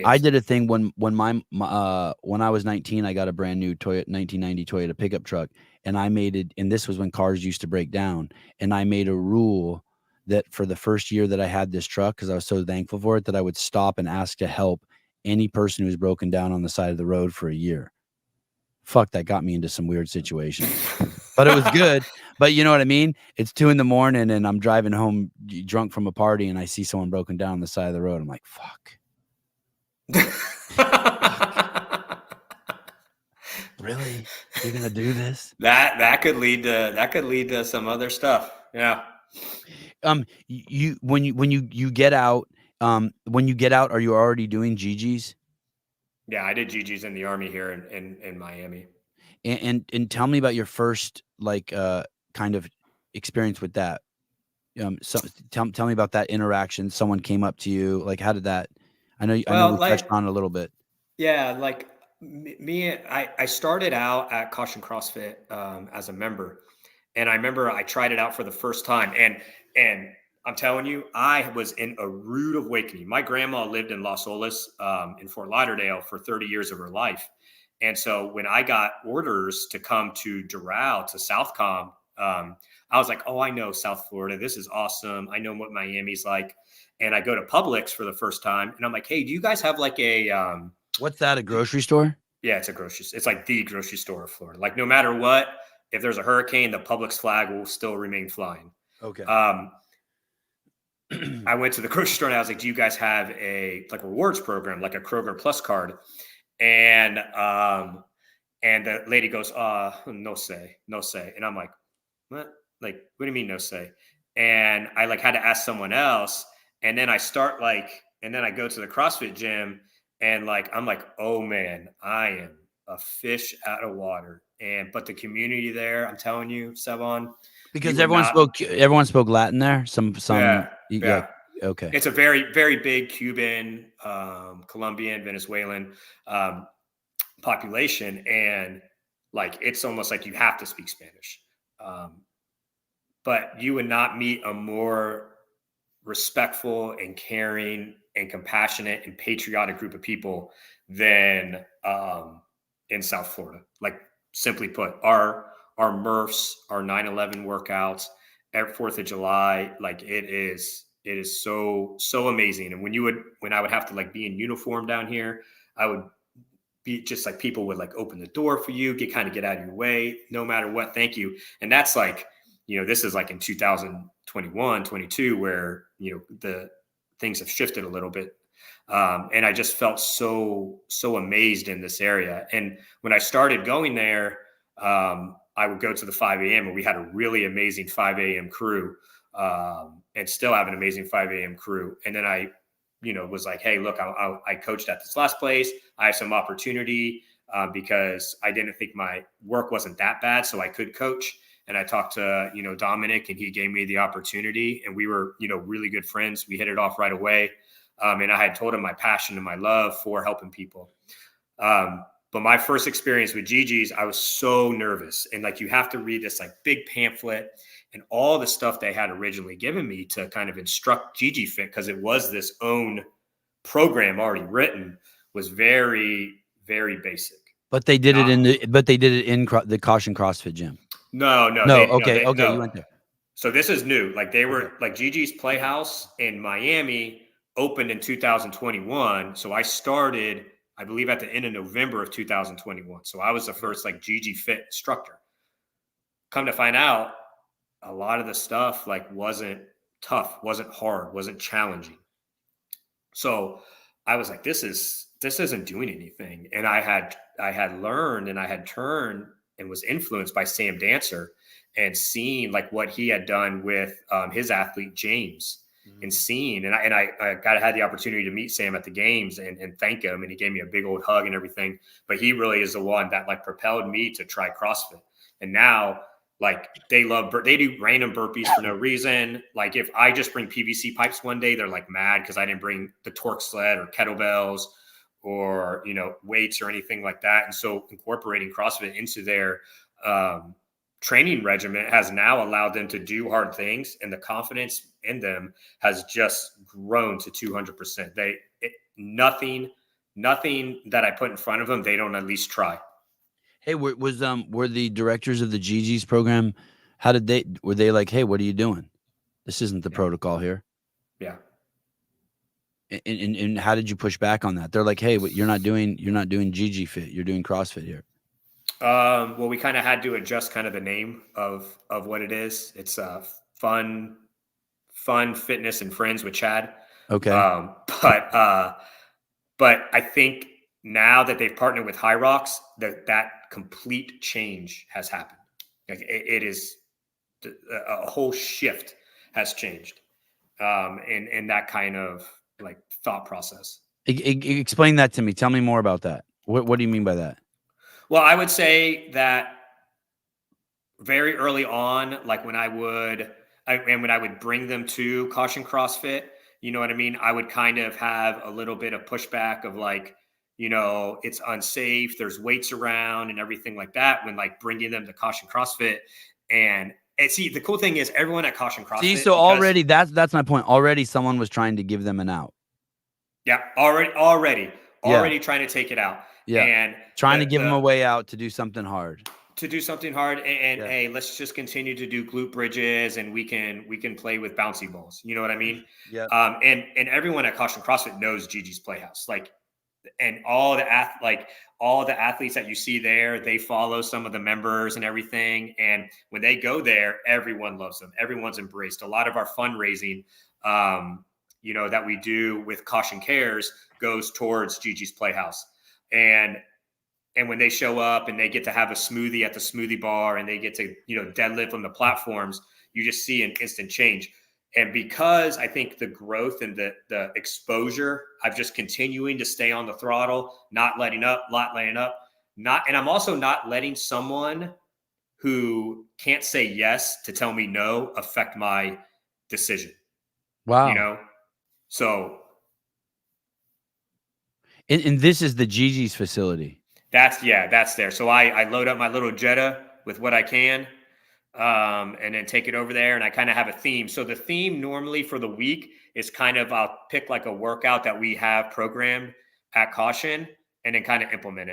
I did a thing when I was 19, I got a brand new 1990 Toyota pickup truck, and I made it, and this was when cars used to break down, and I made a rule that for the first year that I had this truck, because I was so thankful for it, that I would stop and ask to help any person who's broken down on the side of the road for a year. Fuck, that got me into some weird situations, but it was good. But you know what I mean? It's 2 a.m. and I'm driving home drunk from a party, and I see someone broken down on the side of the road. I'm like, fuck. Really? You're gonna do this? That could lead to some other stuff. Yeah. You when you get out, when you get out, are you already doing GGs? Yeah, I did GG's in the Army here in Miami. And tell me about your first like kind of experience with that. So tell me about that interaction. Someone came up to you. Like, how did that? I know Well, we touched like, on it a little bit. yeah, like I started out at Caution CrossFit as a member, and I remember I tried it out for the first time, and I'm telling you, I was in a rude awakening. My grandma lived in Los Olas, in Fort Lauderdale for 30 years of her life, and so when I got orders to come to Doral to Southcom, I was like, oh, I know South Florida. This is awesome. I know what Miami's like. And I go to Publix for the first time, and I'm like, hey, do you guys have like a What's that? A grocery store? yeah, it's a grocery. It's like the grocery store of Florida. Like no matter what, if there's a hurricane, the Publix flag will still remain flying. Okay. Um, I went to the grocery store and I was like, "Do you guys have a like rewards program, like a Kroger Plus card?" And the lady goes, no say, no say." And I'm like, "What? Like, what do you mean no say?" And I like had to ask someone else. And then I start like, and then I go to the CrossFit gym and like, I'm like, oh man, I am a fish out of water. And, but the community there, I'm telling you, Sevon, you Because would not, everyone spoke Latin there. yeah, Yeah. yeah. Okay. It's a very, very big Cuban, Colombian, Venezuelan population. And like, it's almost like you have to speak Spanish. Um, but you would not meet a more respectful and caring and compassionate and patriotic group of people than in South Florida. Like simply put, our MRFs, our 9/11 workouts, every 4th of July, like it is so amazing. And when I would have to like be in uniform down here, I would be just like people would like open the door for you, get out of your way, no matter what. Thank you. And that's like, this is like in 2021, 22, where, the things have shifted a little bit. And I just felt so amazed in this area. And when I started going there, I would go to the 5 a.m. and we had a really amazing 5 a.m. crew, and still have an amazing 5 a.m. crew. And then I, was like, hey, look, I coached at this last place. I have some opportunity because I didn't think my work wasn't that bad, so I could coach. And I talked to, Dominic, and he gave me the opportunity, and we were, really good friends. We hit it off right away. And I had told him my passion and my love for helping people. But my first experience with GG's, I was so nervous. And like, you have to read this like big pamphlet and all the stuff they had originally given me to kind of instruct BIRTHFIT, because it was this own program already written, was very, very basic. But they did it in the Caution CrossFit gym. No, Okay. no. You went there. So this is new. Like they were like GG's Playhouse in Miami opened in 2021. So I started, I believe, at the end of November of 2021. So I was the first like BIRTHFIT instructor. Come to find out, a lot of the stuff like wasn't tough, wasn't hard, wasn't challenging. So I was like, this isn't doing anything. And I had learned and I had turned and was influenced by Sam Dancer and seeing like what he had done with his athlete James, and seeing, and I had the opportunity to meet Sam at the games and thank him. And he gave me a big old hug and everything, but he really is the one that like propelled me to try CrossFit. And now like they do random burpees for no reason. Like if I just bring PVC pipes one day, they're like mad because I didn't bring the torque sled or kettlebells or, weights or anything like that. And so incorporating CrossFit into their training regimen has now allowed them to do hard things, and the confidence in them has just grown to 200%. Nothing that I put in front of them, they don't at least try. Hey, were the directors of the GG's program? Were they like, hey, what are you doing? This isn't the protocol here. Yeah. And how did you push back on that? They're like, hey, you're not doing BIRTHFIT. You're doing CrossFit here. Well, we kind of had to adjust kind of the name of what it is. It's fun fitness and friends with Chad. Okay. But I think now that they've partnered with High Rocks, that complete change has happened. Like it is a whole shift has changed in that kind of like thought process. Explain that to me. Tell me more about that. What do you mean by that? Well, I would say that very early on, like when I would bring them to Caution CrossFit, you know what I mean? I would kind of have a little bit of pushback of like, it's unsafe. There's weights around and everything like that when like bringing them to Caution CrossFit. And see, the cool thing is everyone at Caution CrossFit. See, so already that's my point. Already someone was trying to give them an out. Yeah, already trying to take it out. Yeah, and trying to give them a way out to do something hard. And hey, let's just continue to do glute bridges, and we can play with bouncy balls. You know what I mean? Yeah. And everyone at Caution CrossFit knows Gigi's Playhouse. Like, and all the athletes that you see there, they follow some of the members and everything. And when they go there, everyone loves them. Everyone's embraced. A lot of our fundraising, that we do with Caution Cares goes towards Gigi's Playhouse. And when they show up and they get to have a smoothie at the smoothie bar and they get to, deadlift on the platforms, you just see an instant change. And because I think the growth and the exposure, I'm just continuing to stay on the throttle, not letting up. And I'm also not letting someone who can't say yes to tell me no affect my decision. Wow. So. And this is the Gigi's facility. That's there. So I load up my little Jetta with what I can, and then take it over there. And I kind of have a theme. So the theme normally for the week is kind of, I'll pick like a workout that we have programmed at Caution and then kind of implement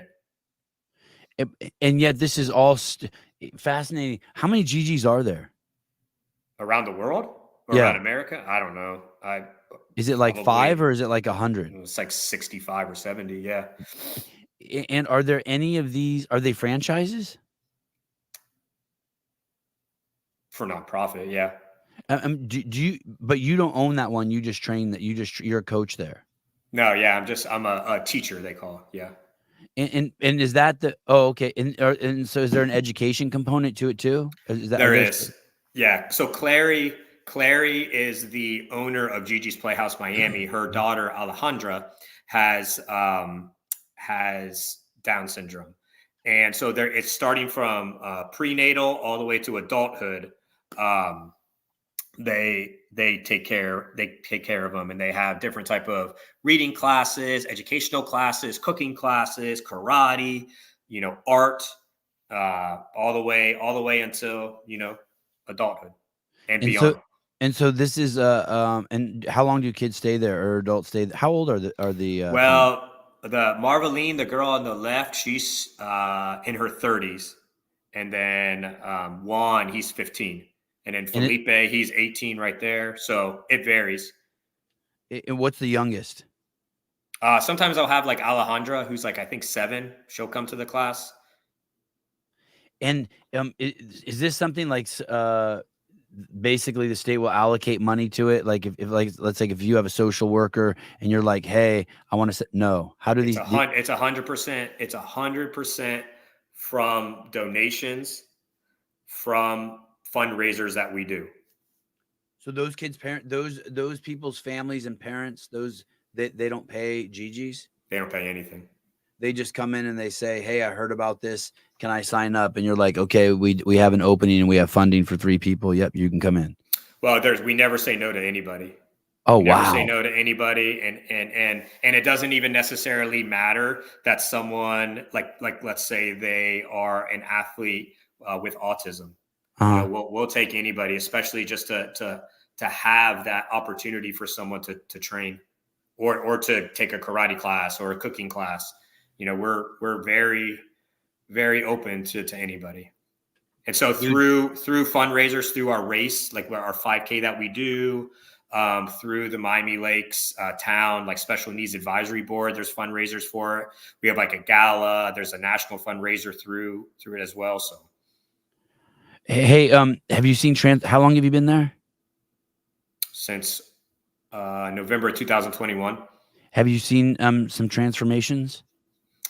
it. And yet this is all fascinating. How many Gigi's are there? Around the world? Or around America? I don't know. Is it like 5 or is it like 100? It's like 65 or 70. Yeah. And are there any of these? Are they franchises? For nonprofit, yeah. Do you? But you don't own that one. You just train that. You're a coach there. No, yeah. I'm a teacher. They call it, yeah. And is that the? Oh, okay. And so is there an education component to it too? There is. Yeah. So Clary is the owner of Gigi's Playhouse Miami. Her daughter Alejandra has Down syndrome. And so it's starting from prenatal all the way to adulthood. They take care of them, and they have different type of reading classes, educational classes, cooking classes, karate, art, all the way until, adulthood and beyond. So this is and how long do kids stay there or adults stay there? How old are the well, the Marveline, the girl on the left, she's in her 30s. And then Juan, he's 15. And then Felipe, he's 18 right there. So it varies. And what's the youngest? Sometimes I'll have like Alejandra, who's like, I think 7. She'll come to the class. And is this something like basically the state will allocate money to it? Like if like, let's say if you have a social worker and you're like, hey, I want to say no. How do these? It's 100%. It's 100% from donations, from fundraisers that we do. So those kids' those people's families and parents, they don't pay Gigi's? They don't pay anything. They just come in and they say, hey, I heard about this. Can I sign up? And you're like, okay, we have an opening and we have funding for 3 people. Yep, you can come in. Well, we never say no to anybody. Oh, we wow. Never say no to anybody. And it doesn't even necessarily matter that someone like let's say they are an athlete with autism. Uh-huh. We'll take anybody, especially just to have that opportunity for someone to train or to take a karate class or a cooking class. We're very, very open to anybody. And so through fundraisers, through our race, like our 5K that we do, through the Miami Lakes town, like special needs advisory board, there's fundraisers for it. We have like a gala. There's a national fundraiser through it as well. So. Hey, have you seen how long have you been there? Since November 2021. Have you seen some transformations?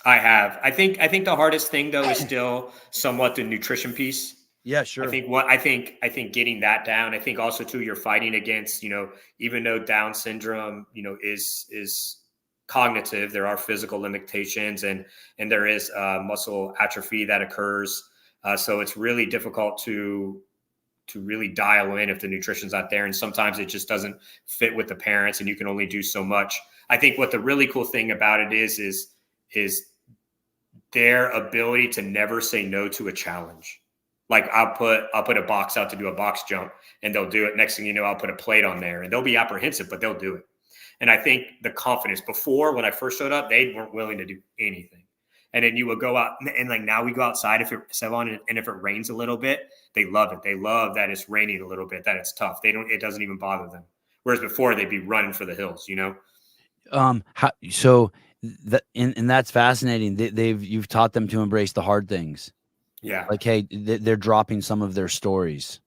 I have. I think the hardest thing though is still somewhat the nutrition piece. Yeah, I sure. think what I think getting that down. I think also too you're fighting against, even though Down syndrome, is cognitive, there are physical limitations and there is muscle atrophy that occurs. So it's really difficult to really dial in if the nutrition's not there. And sometimes it just doesn't fit with the parents and you can only do so much. I think what the really cool thing about it is their ability to never say no to a challenge. Like I'll put a box out to do a box jump and they'll do it. Next thing you know, I'll put a plate on there and they'll be apprehensive, but they'll do it. And I think the confidence before when I first showed up, they weren't willing to do anything. And then you would go out and like now we go outside if if it rains a little bit, they love it. They love that it's raining a little bit, that it's tough. It doesn't even bother them. Whereas before they'd be running for the hills. So and that's fascinating. You've taught them to embrace the hard things. Yeah, Like, hey, they're dropping some of their stories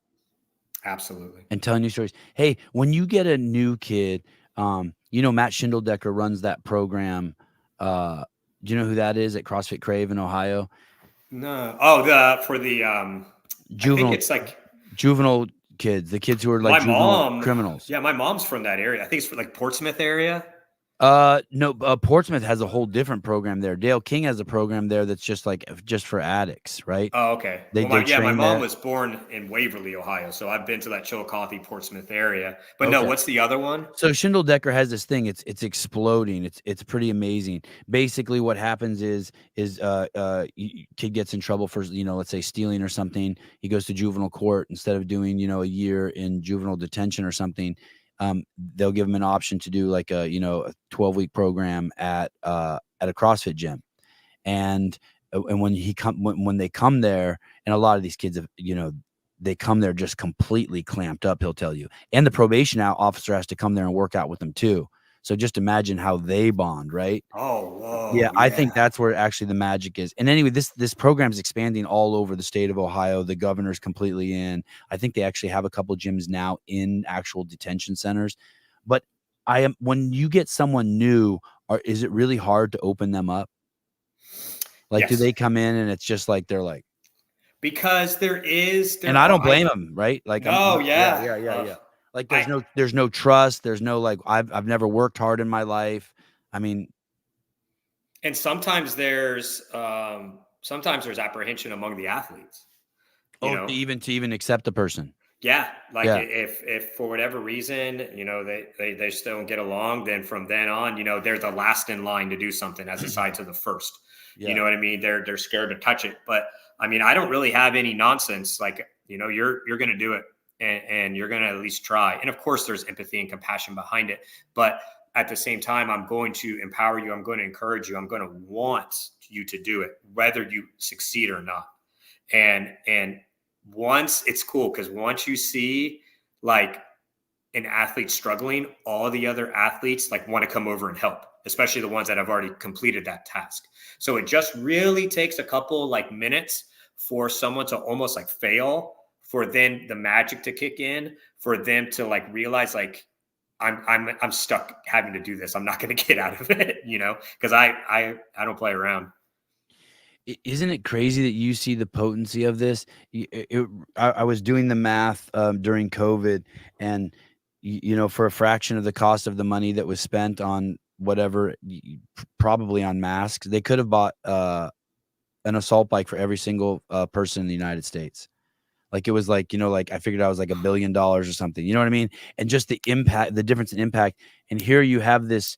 absolutely. and telling you stories. Hey, when you get a new kid, Matt Schindeldecker runs that program. Do you know who that is at CrossFit Crave in Ohio? No. Oh, I think Juvenile it's like juvenile kids, the kids who are like my juvenile mom. criminals. Yeah, my mom's from that area. I think it's for like Portsmouth area. No, Portsmouth has a whole different program there. Dale King has a program there that's just for addicts, right? Oh, okay. They Well, they my train mom there. was born in Waverly, Ohio, so I've been to that Chillicothe, Portsmouth area. But no, Okay. what's the other one? So Schindeldecker has this thing. It's exploding. It's pretty amazing. Basically, what happens kid gets in trouble for let's say stealing or something. He goes to juvenile court instead of doing a year in juvenile detention or something. They'll give him an option to do like a 12-week program at a CrossFit gym, and when they come there, and a lot of these kids have they come there just completely clamped up, he'll tell you. And the probation officer has to come there and work out with them too. So just imagine how they bond, right? Oh, Yeah, whoa, I think yeah. that's where actually the magic is. And anyway, this program is expanding all over the state of Ohio. The governor's completely in. I think they actually have a couple gyms now in actual detention centers. But when you get someone new, is it really hard to open them up? Like, do Yes, they come in and it's just like they're like, because and there I are don't I blame them, right? Like no, yeah, yeah. yeah, yeah, yeah. Like I there's no trust. There's no like I've never worked hard in my life. I mean, and sometimes there's apprehension among the athletes. You oh, know, to even accept a person. Yeah, like Yeah, if for whatever reason, they just don't get along, then from then on, they're the last in line to do something as aside to the first. You yeah. know what I mean? They're scared to touch it. But I mean, I don't really have any nonsense. Like, you're gonna do it and you're gonna at least try. And of course there's empathy and compassion behind it. But at the same time, I'm going to empower you, I'm going to encourage you, I'm going to want you to do it, whether you succeed or not. And once it's cool because once you see like an athlete struggling, all the other athletes like want to come over and help, especially the ones that have already completed that task. So it just really takes a couple like minutes for someone to almost like fail, for then the magic to kick in, for them to like realize like I'm stuck having to do this. I'm not going to get out of it, because I don't play around. Isn't it crazy that you see the potency of this? I was doing the math during COVID, and for a fraction of the cost of the money that was spent on whatever, probably on masks, they could have bought an assault bike for every single person in the United States. Like it was like, like I figured out it was like $1 billion or something. You know what I mean? And just the impact, the difference in impact. And here you have this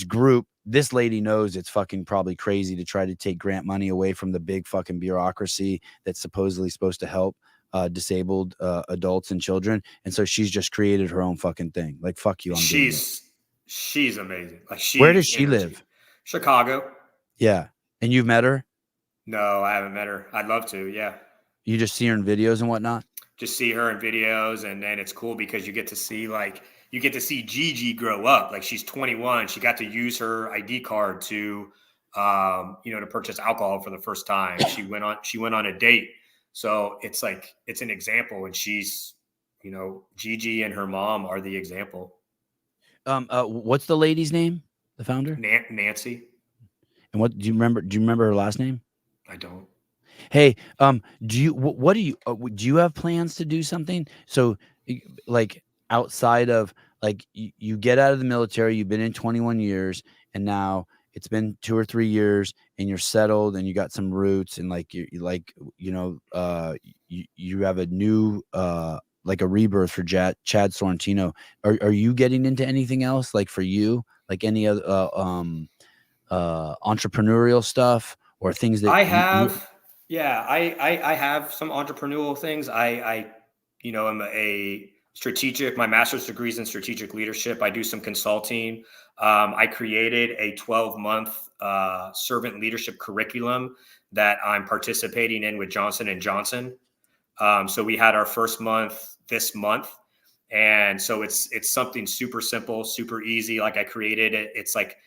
group. This lady knows it's fucking probably crazy to try to take grant money away from the big fucking bureaucracy that's supposedly supposed to help disabled adults and children. And so she's just created her own fucking thing. Like, fuck you, I'm doing it. She's amazing. Like Where does she's she energy. live? Chicago. Yeah. And you've met her? No, I haven't met her. I'd love to. Yeah. You just see her in videos and whatnot? Just see her in videos. And then it's cool because you get to see Gigi grow up. Like she's 21. She got to use her ID card to purchase alcohol for the first time. She went on a date. So it's like, it's an example. And Gigi and her mom are the example. What's the lady's name? The founder? Nancy. And what do you remember? Do you remember her last name? I don't. Hey, do you what do you do you have plans to do something? So, like outside of like you get out of the military, you've been in 21 years, and now it's been 2 or 3 years, and you're settled, and you got some roots, and like you like you have a new like a rebirth for Chad Sorentino. Are you getting into anything else like for you, like any other entrepreneurial stuff or things that I you have, yeah, I have some entrepreneurial things. I'm a strategic. My master's degree is in strategic leadership. I do some consulting. I created a 12-month servant leadership curriculum that I'm participating in with Johnson and Johnson. So we had our first month this month, and so it's something super simple, super easy. Like I created it. It's like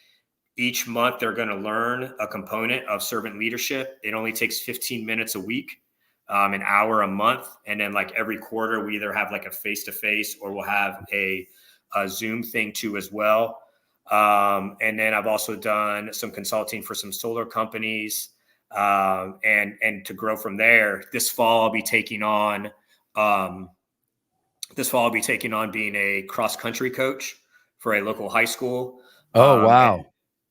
each month they're going to learn a component of servant leadership. It only takes 15 minutes a week, an hour a month. And then like every quarter, we either have like a face-to-face or we'll have a Zoom thing too as well. And then I've also done some consulting for some solar companies. And to grow from there, this fall I'll be taking on being a cross-country coach for a local high school. Oh, Um, and wow.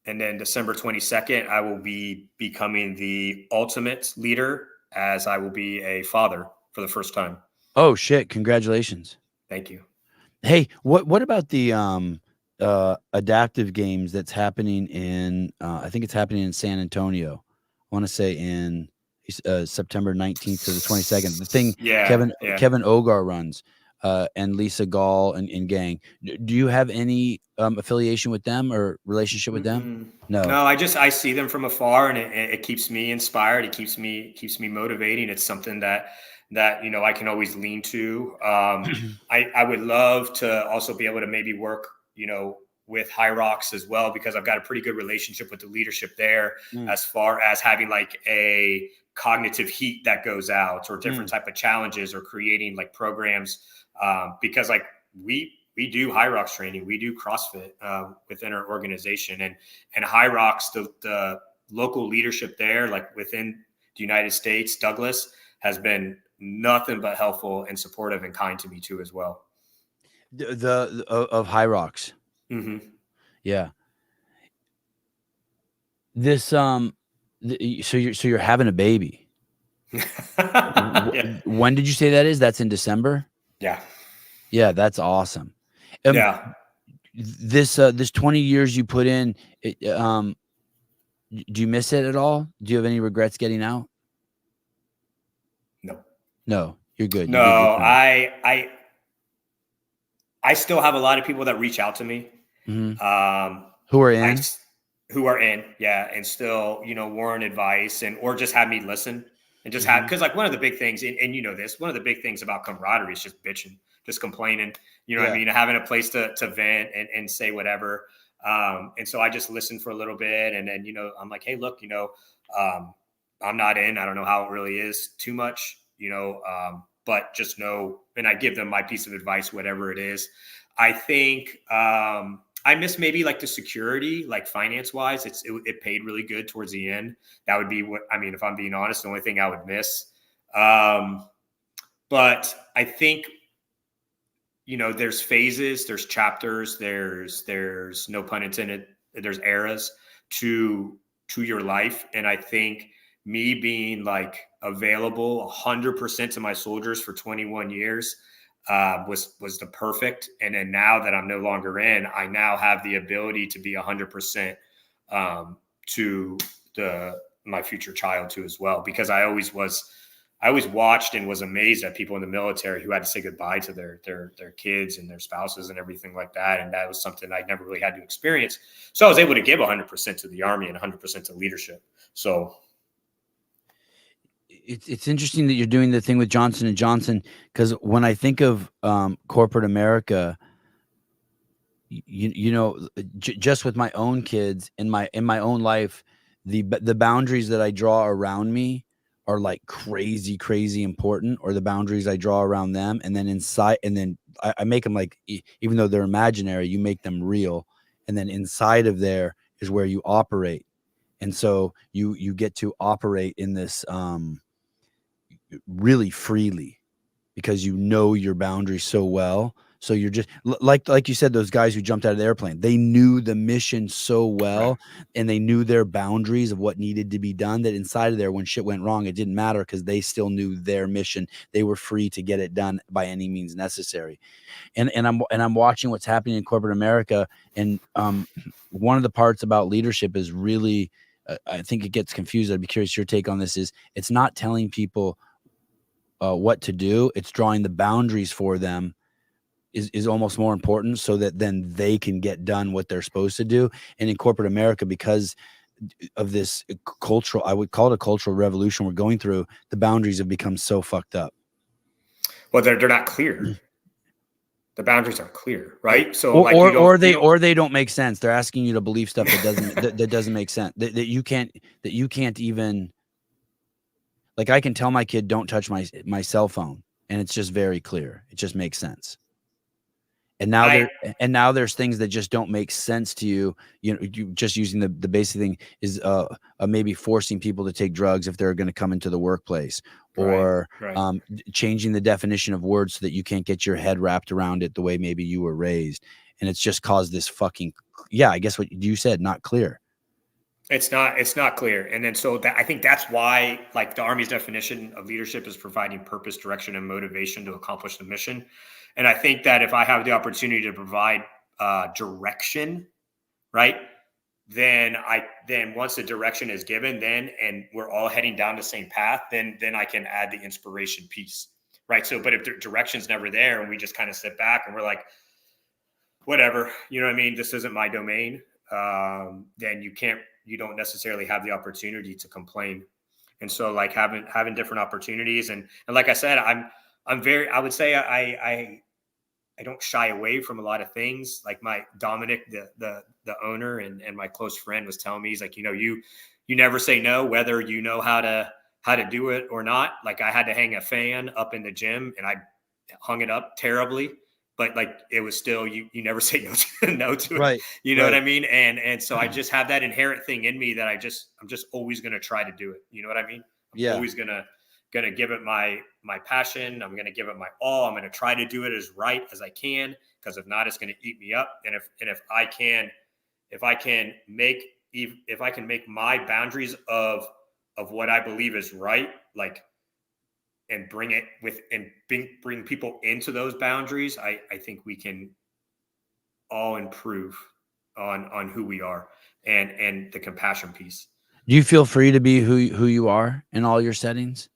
and then December 22nd, I will be becoming the ultimate leader as I will be a father for the first time. Oh, shit, congratulations. Thank you. Hey, what about the, adaptive games that's happening in, I think it's happening in San Antonio. I wanna say in, September 19th to the 22nd. The thing Yeah, Kevin yeah. Kevin Ogar runs, and Lisa Gall and gang. Do you have any, affiliation with them or relationship with them? Mm-mm. No. No, I see them from afar, and it keeps me inspired. It keeps me motivating. It's something that I can always lean to. I would love to also be able to maybe work with High Rocks as well, because I've got a pretty good relationship with the leadership there, Mm, as far as having like a cognitive heat that goes out, or different mm. type of challenges, or creating like programs, because like we do High Rocks training, we do CrossFit within our organization, and High Rocks, the local leadership there, like within the United States, Douglas, has been nothing but helpful and supportive and kind to me too as well. The of High Rocks. Hmm. Yeah. This, so you're having a baby. Yeah, When did you say that is? That's in December? yeah, Yeah, that's awesome. Um, yeah. this 20 years you put in, do you miss it at all? Do you have any regrets getting out? No, No, you're good. no. You did your thing. I still have a lot of people that reach out to me. Mhm. Um, Who are I in? who are in, yeah, and still, warrant advice, and or just have me listen, and just have, Mhm. because like one of the big things, and this, one of the big things about camaraderie is just bitching, just complaining. You know what I Yeah. mean? Having a place to vent and say whatever. And so I just listen for a little bit, and then I'm like, hey, look, um, I'm not in. I don't know how it really is too much, but just know, and I give them my piece of advice, whatever it is. I think I miss maybe like the security, like finance wise. It paid really good towards the end. That would be what I mean. If I'm being honest, the only thing I would miss. Um, but I think there's phases, there's chapters, there's no pun intended, there's eras to your life, and I think me being like available 100% to my soldiers for 21 years was the perfect. And then now that I'm no longer in, I now have the ability to be 100% to my future child too as well, because I always watched and was amazed at people in the military who had to say goodbye to their kids and their spouses and everything like that. And that was something I never really had to experience. So I was able to give 100% to the Army and 100% to leadership. So It's interesting that you're doing the thing with Johnson and Johnson, because when I think of corporate America, just with my own kids in my own life, the boundaries that I draw around me are like crazy important, or the boundaries I draw around them, and then inside, and then I make them like, even though they're imaginary, you make them real, and then inside of there is where you operate. And so you get to operate in this really freely because you know your boundaries so well. So you're just like you said, those guys who jumped out of the airplane, they knew the mission so well, Right. and they knew their boundaries of what needed to be done, that inside of there, when shit went wrong, it didn't matter because they still knew their mission. They were free to get it done by any means necessary. And I'm watching what's happening in corporate America. And one of the parts about leadership is really, I think it gets confused. I'd be curious your take on this. Is it's not telling people what to do, it's drawing the boundaries for them is almost more important, so that then they can get done what they're supposed to do. And in corporate America, because of this cultural, I would call it a cultural revolution we're going through, the boundaries have become so fucked up. Well, they're not clear. The boundaries aren't clear, right? So or they don't make sense. They're asking you to believe stuff that doesn't that doesn't make sense. That you can't even, like, I can tell my kid don't touch my cell phone, and it's just very clear. It just makes sense. And now there's things that just don't make sense to you. You know, you just using the basic thing is maybe forcing people to take drugs if they're going to come into the workplace, or right. Changing the definition of words so that you can't get your head wrapped around it the way maybe you were raised. And it's just caused this fucking, I guess what you said, not clear. It's not clear. And then so I think that's why, like, the Army's definition of leadership is providing purpose, direction, and motivation to accomplish the mission. And I think that if I have the opportunity to provide direction, right, then once the direction is given, and we're all heading down the same path, then I can add the inspiration piece, right? So, but if the direction's never there and we just kind of sit back and we're like, whatever, you know what I mean, this isn't my domain, then you don't necessarily have the opportunity to complain. And so, like, having different opportunities, and like I said, I would say I don't shy away from a lot of things. Like my Dominic, the owner and my close friend, was telling me, he's like, you never say no, whether you know how to do it or not. Like, I had to hang a fan up in the gym and I hung it up terribly, but like, it was still, you never say no to it. Right. You know what I mean? And so I just have that inherent thing in me that I'm just always going to try to do it. You know what I mean? I'm always going to give it my passion. I'm going to give it my all. I'm going to try to do it as right as I can, because if not, it's going to eat me up. And if I can make my boundaries of what I believe is right, like, and bring people into those boundaries, I think we can all improve on who we are, and the compassion piece. Do you feel free to be who you are in all your settings?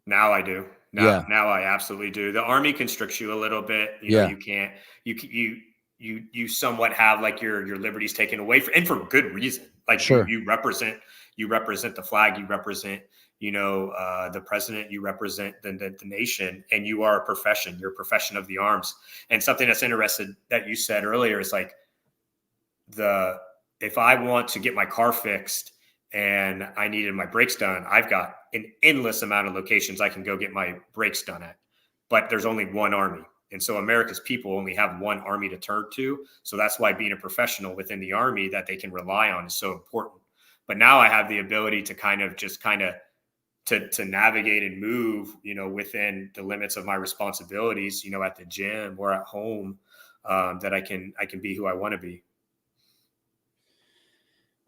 Now I do. Now I absolutely do. The Army constricts you a little bit. You know, you can't, you somewhat have, like, your liberties taken away for good reason. Like, sure. you represent the flag, you represent, the president, you represent the nation, and you are a profession. You're a profession of the arms. And something that's interesting that you said earlier is, like, if I want to get my car fixed and I needed my brakes done, I've got an endless amount of locations I can go get my brakes done at, but there's only one Army. And so America's people only have one Army to turn to. So that's why being a professional within the Army that they can rely on is so important. But now I have the ability to to navigate and move, within the limits of my responsibilities, at the gym or at home, that I can be who I want to be.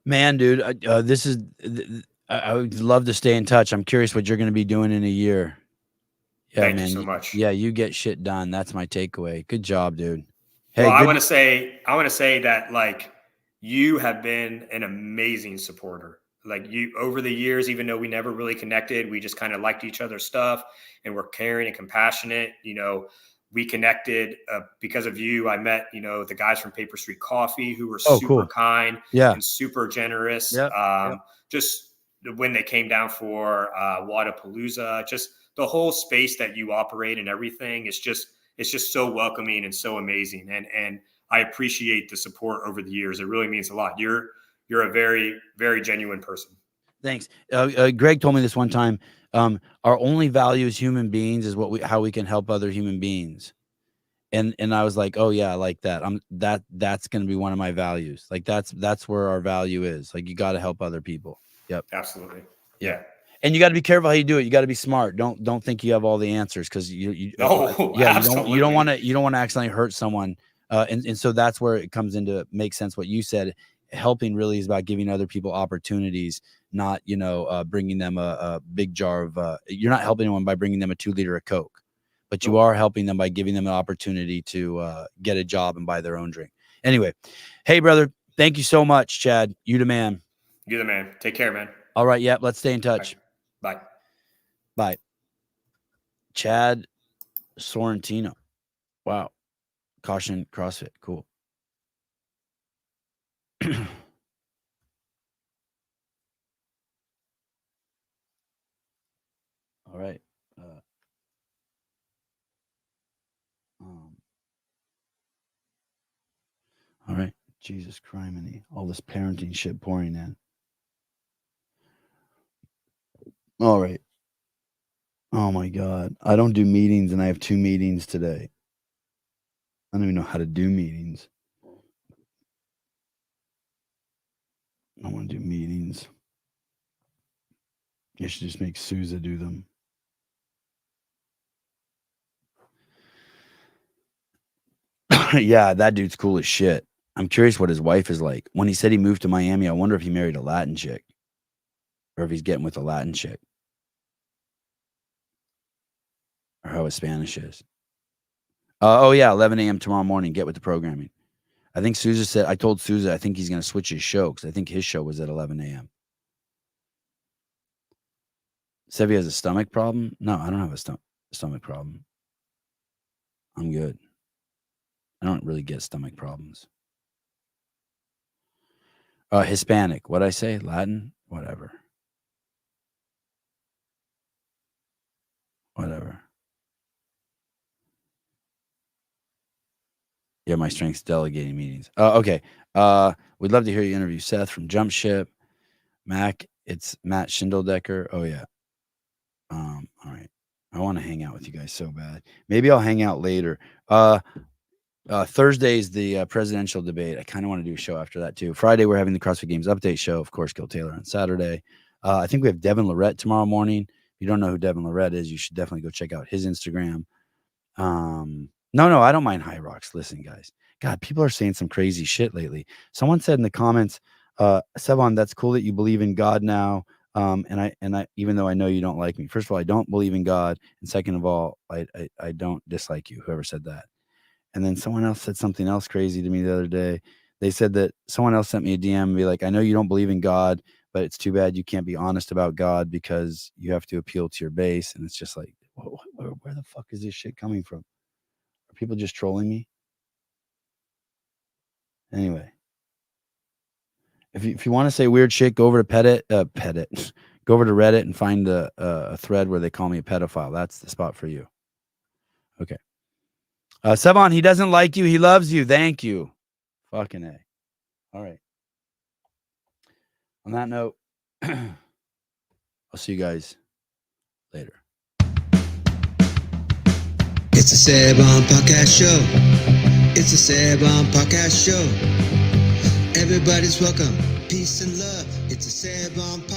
Man, dude, I would love to stay in touch. I'm curious what you're going to be doing in a year. Yeah, Thank man. you so much. Yeah, you get shit done. That's my takeaway. Good job, dude. Hey, well, I want to say that, like, you have been an amazing supporter. Like, you, over the years, even though we never really connected, we just kind of liked each other's stuff and we're caring and compassionate. We connected because of you. I met, the guys from Paper Street Coffee, who were super kind and super generous. Just when they came down for Wadapalooza, just the whole space that you operate and everything is just, it's just so welcoming and so amazing. And I appreciate the support over the years. It really means a lot. You're a very, very genuine person. Thanks. Greg told me this one time. Our only value as human beings is how we can help other human beings. And I was like, oh yeah, I like that. That's going to be one of my values. Like that's where our value is. Like you got to help other people. Yep. Absolutely. Yeah. And you got to be careful how you do it. You got to be smart. Don't think you have all the answers, because you don't want to accidentally hurt someone. And so that's where it comes into make sense what you said. Helping really is about giving other people opportunities, not bringing them a big jar of. You're not helping anyone by bringing them a 2 liter of Coke, but you are helping them by giving them an opportunity to get a job and buy their own drink. Anyway, hey brother, thank you so much, Chad. You the man. You the man. Take care, man. All right, yeah, let's stay in touch. Bye. Bye. Chad Sorentino. Wow. Caution CrossFit. Cool. All right. All right. Jesus criminy. All this parenting shit pouring in. All right. Oh my God. I don't do meetings, and I have 2 meetings today. I don't even know how to do meetings. I want to do meetings. I should just make Souza do them. Yeah, that dude's cool as shit. I'm curious what his wife is like. When he said he moved to Miami, I wonder if he married a Latin chick, or if he's getting with a Latin chick, or how his Spanish is. Oh yeah, 11 a.m. tomorrow morning. Get with the programming. I think Souza said. I told Souza I think he's going to switch his show, because I think his show was at 11 a.m. Sevi has a stomach problem. No, I don't have a stomach problem. I'm good. I don't really get stomach problems. Hispanic. What'd I say? Latin? Whatever. Yeah, my strength's delegating meetings. Okay. We'd love to hear you interview Seth from Jump Ship. Mac, it's Matt Schindeldecker. Oh yeah. All right. I want to hang out with you guys so bad. Maybe I'll hang out later. Thursday's the presidential debate. I kind of want to do a show after that too. Friday, we're having the CrossFit Games update show. Of course, Gil Taylor on Saturday. I think we have Devin Lorette tomorrow morning. If you don't know who Devin Lorette is, you should definitely go check out his Instagram. No, I don't mind High Rocks. Listen, guys. God, people are saying some crazy shit lately. Someone said in the comments, Sevon, that's cool that you believe in God now. And I, even though I know you don't like me, first of all, I don't believe in God. And second of all, I don't dislike you, whoever said that. And then someone else said something else crazy to me the other day. They said that someone else sent me a DM and be like, I know you don't believe in God, but it's too bad you can't be honest about God, because you have to appeal to your base. And it's just like, where the fuck is this shit coming from? Are people just trolling me? Anyway, if you want to say weird shit, go over to go over to Reddit and find a thread where they call me a pedophile. That's the spot for you. Okay. Sevon, he doesn't like you. He loves you. Thank you. Fucking A. All right. On that note, I'll see you guys later. It's a Sebon Podcast Show. It's a Sebon Podcast Show. Everybody's welcome. Peace and love. It's a Sebon Podcast.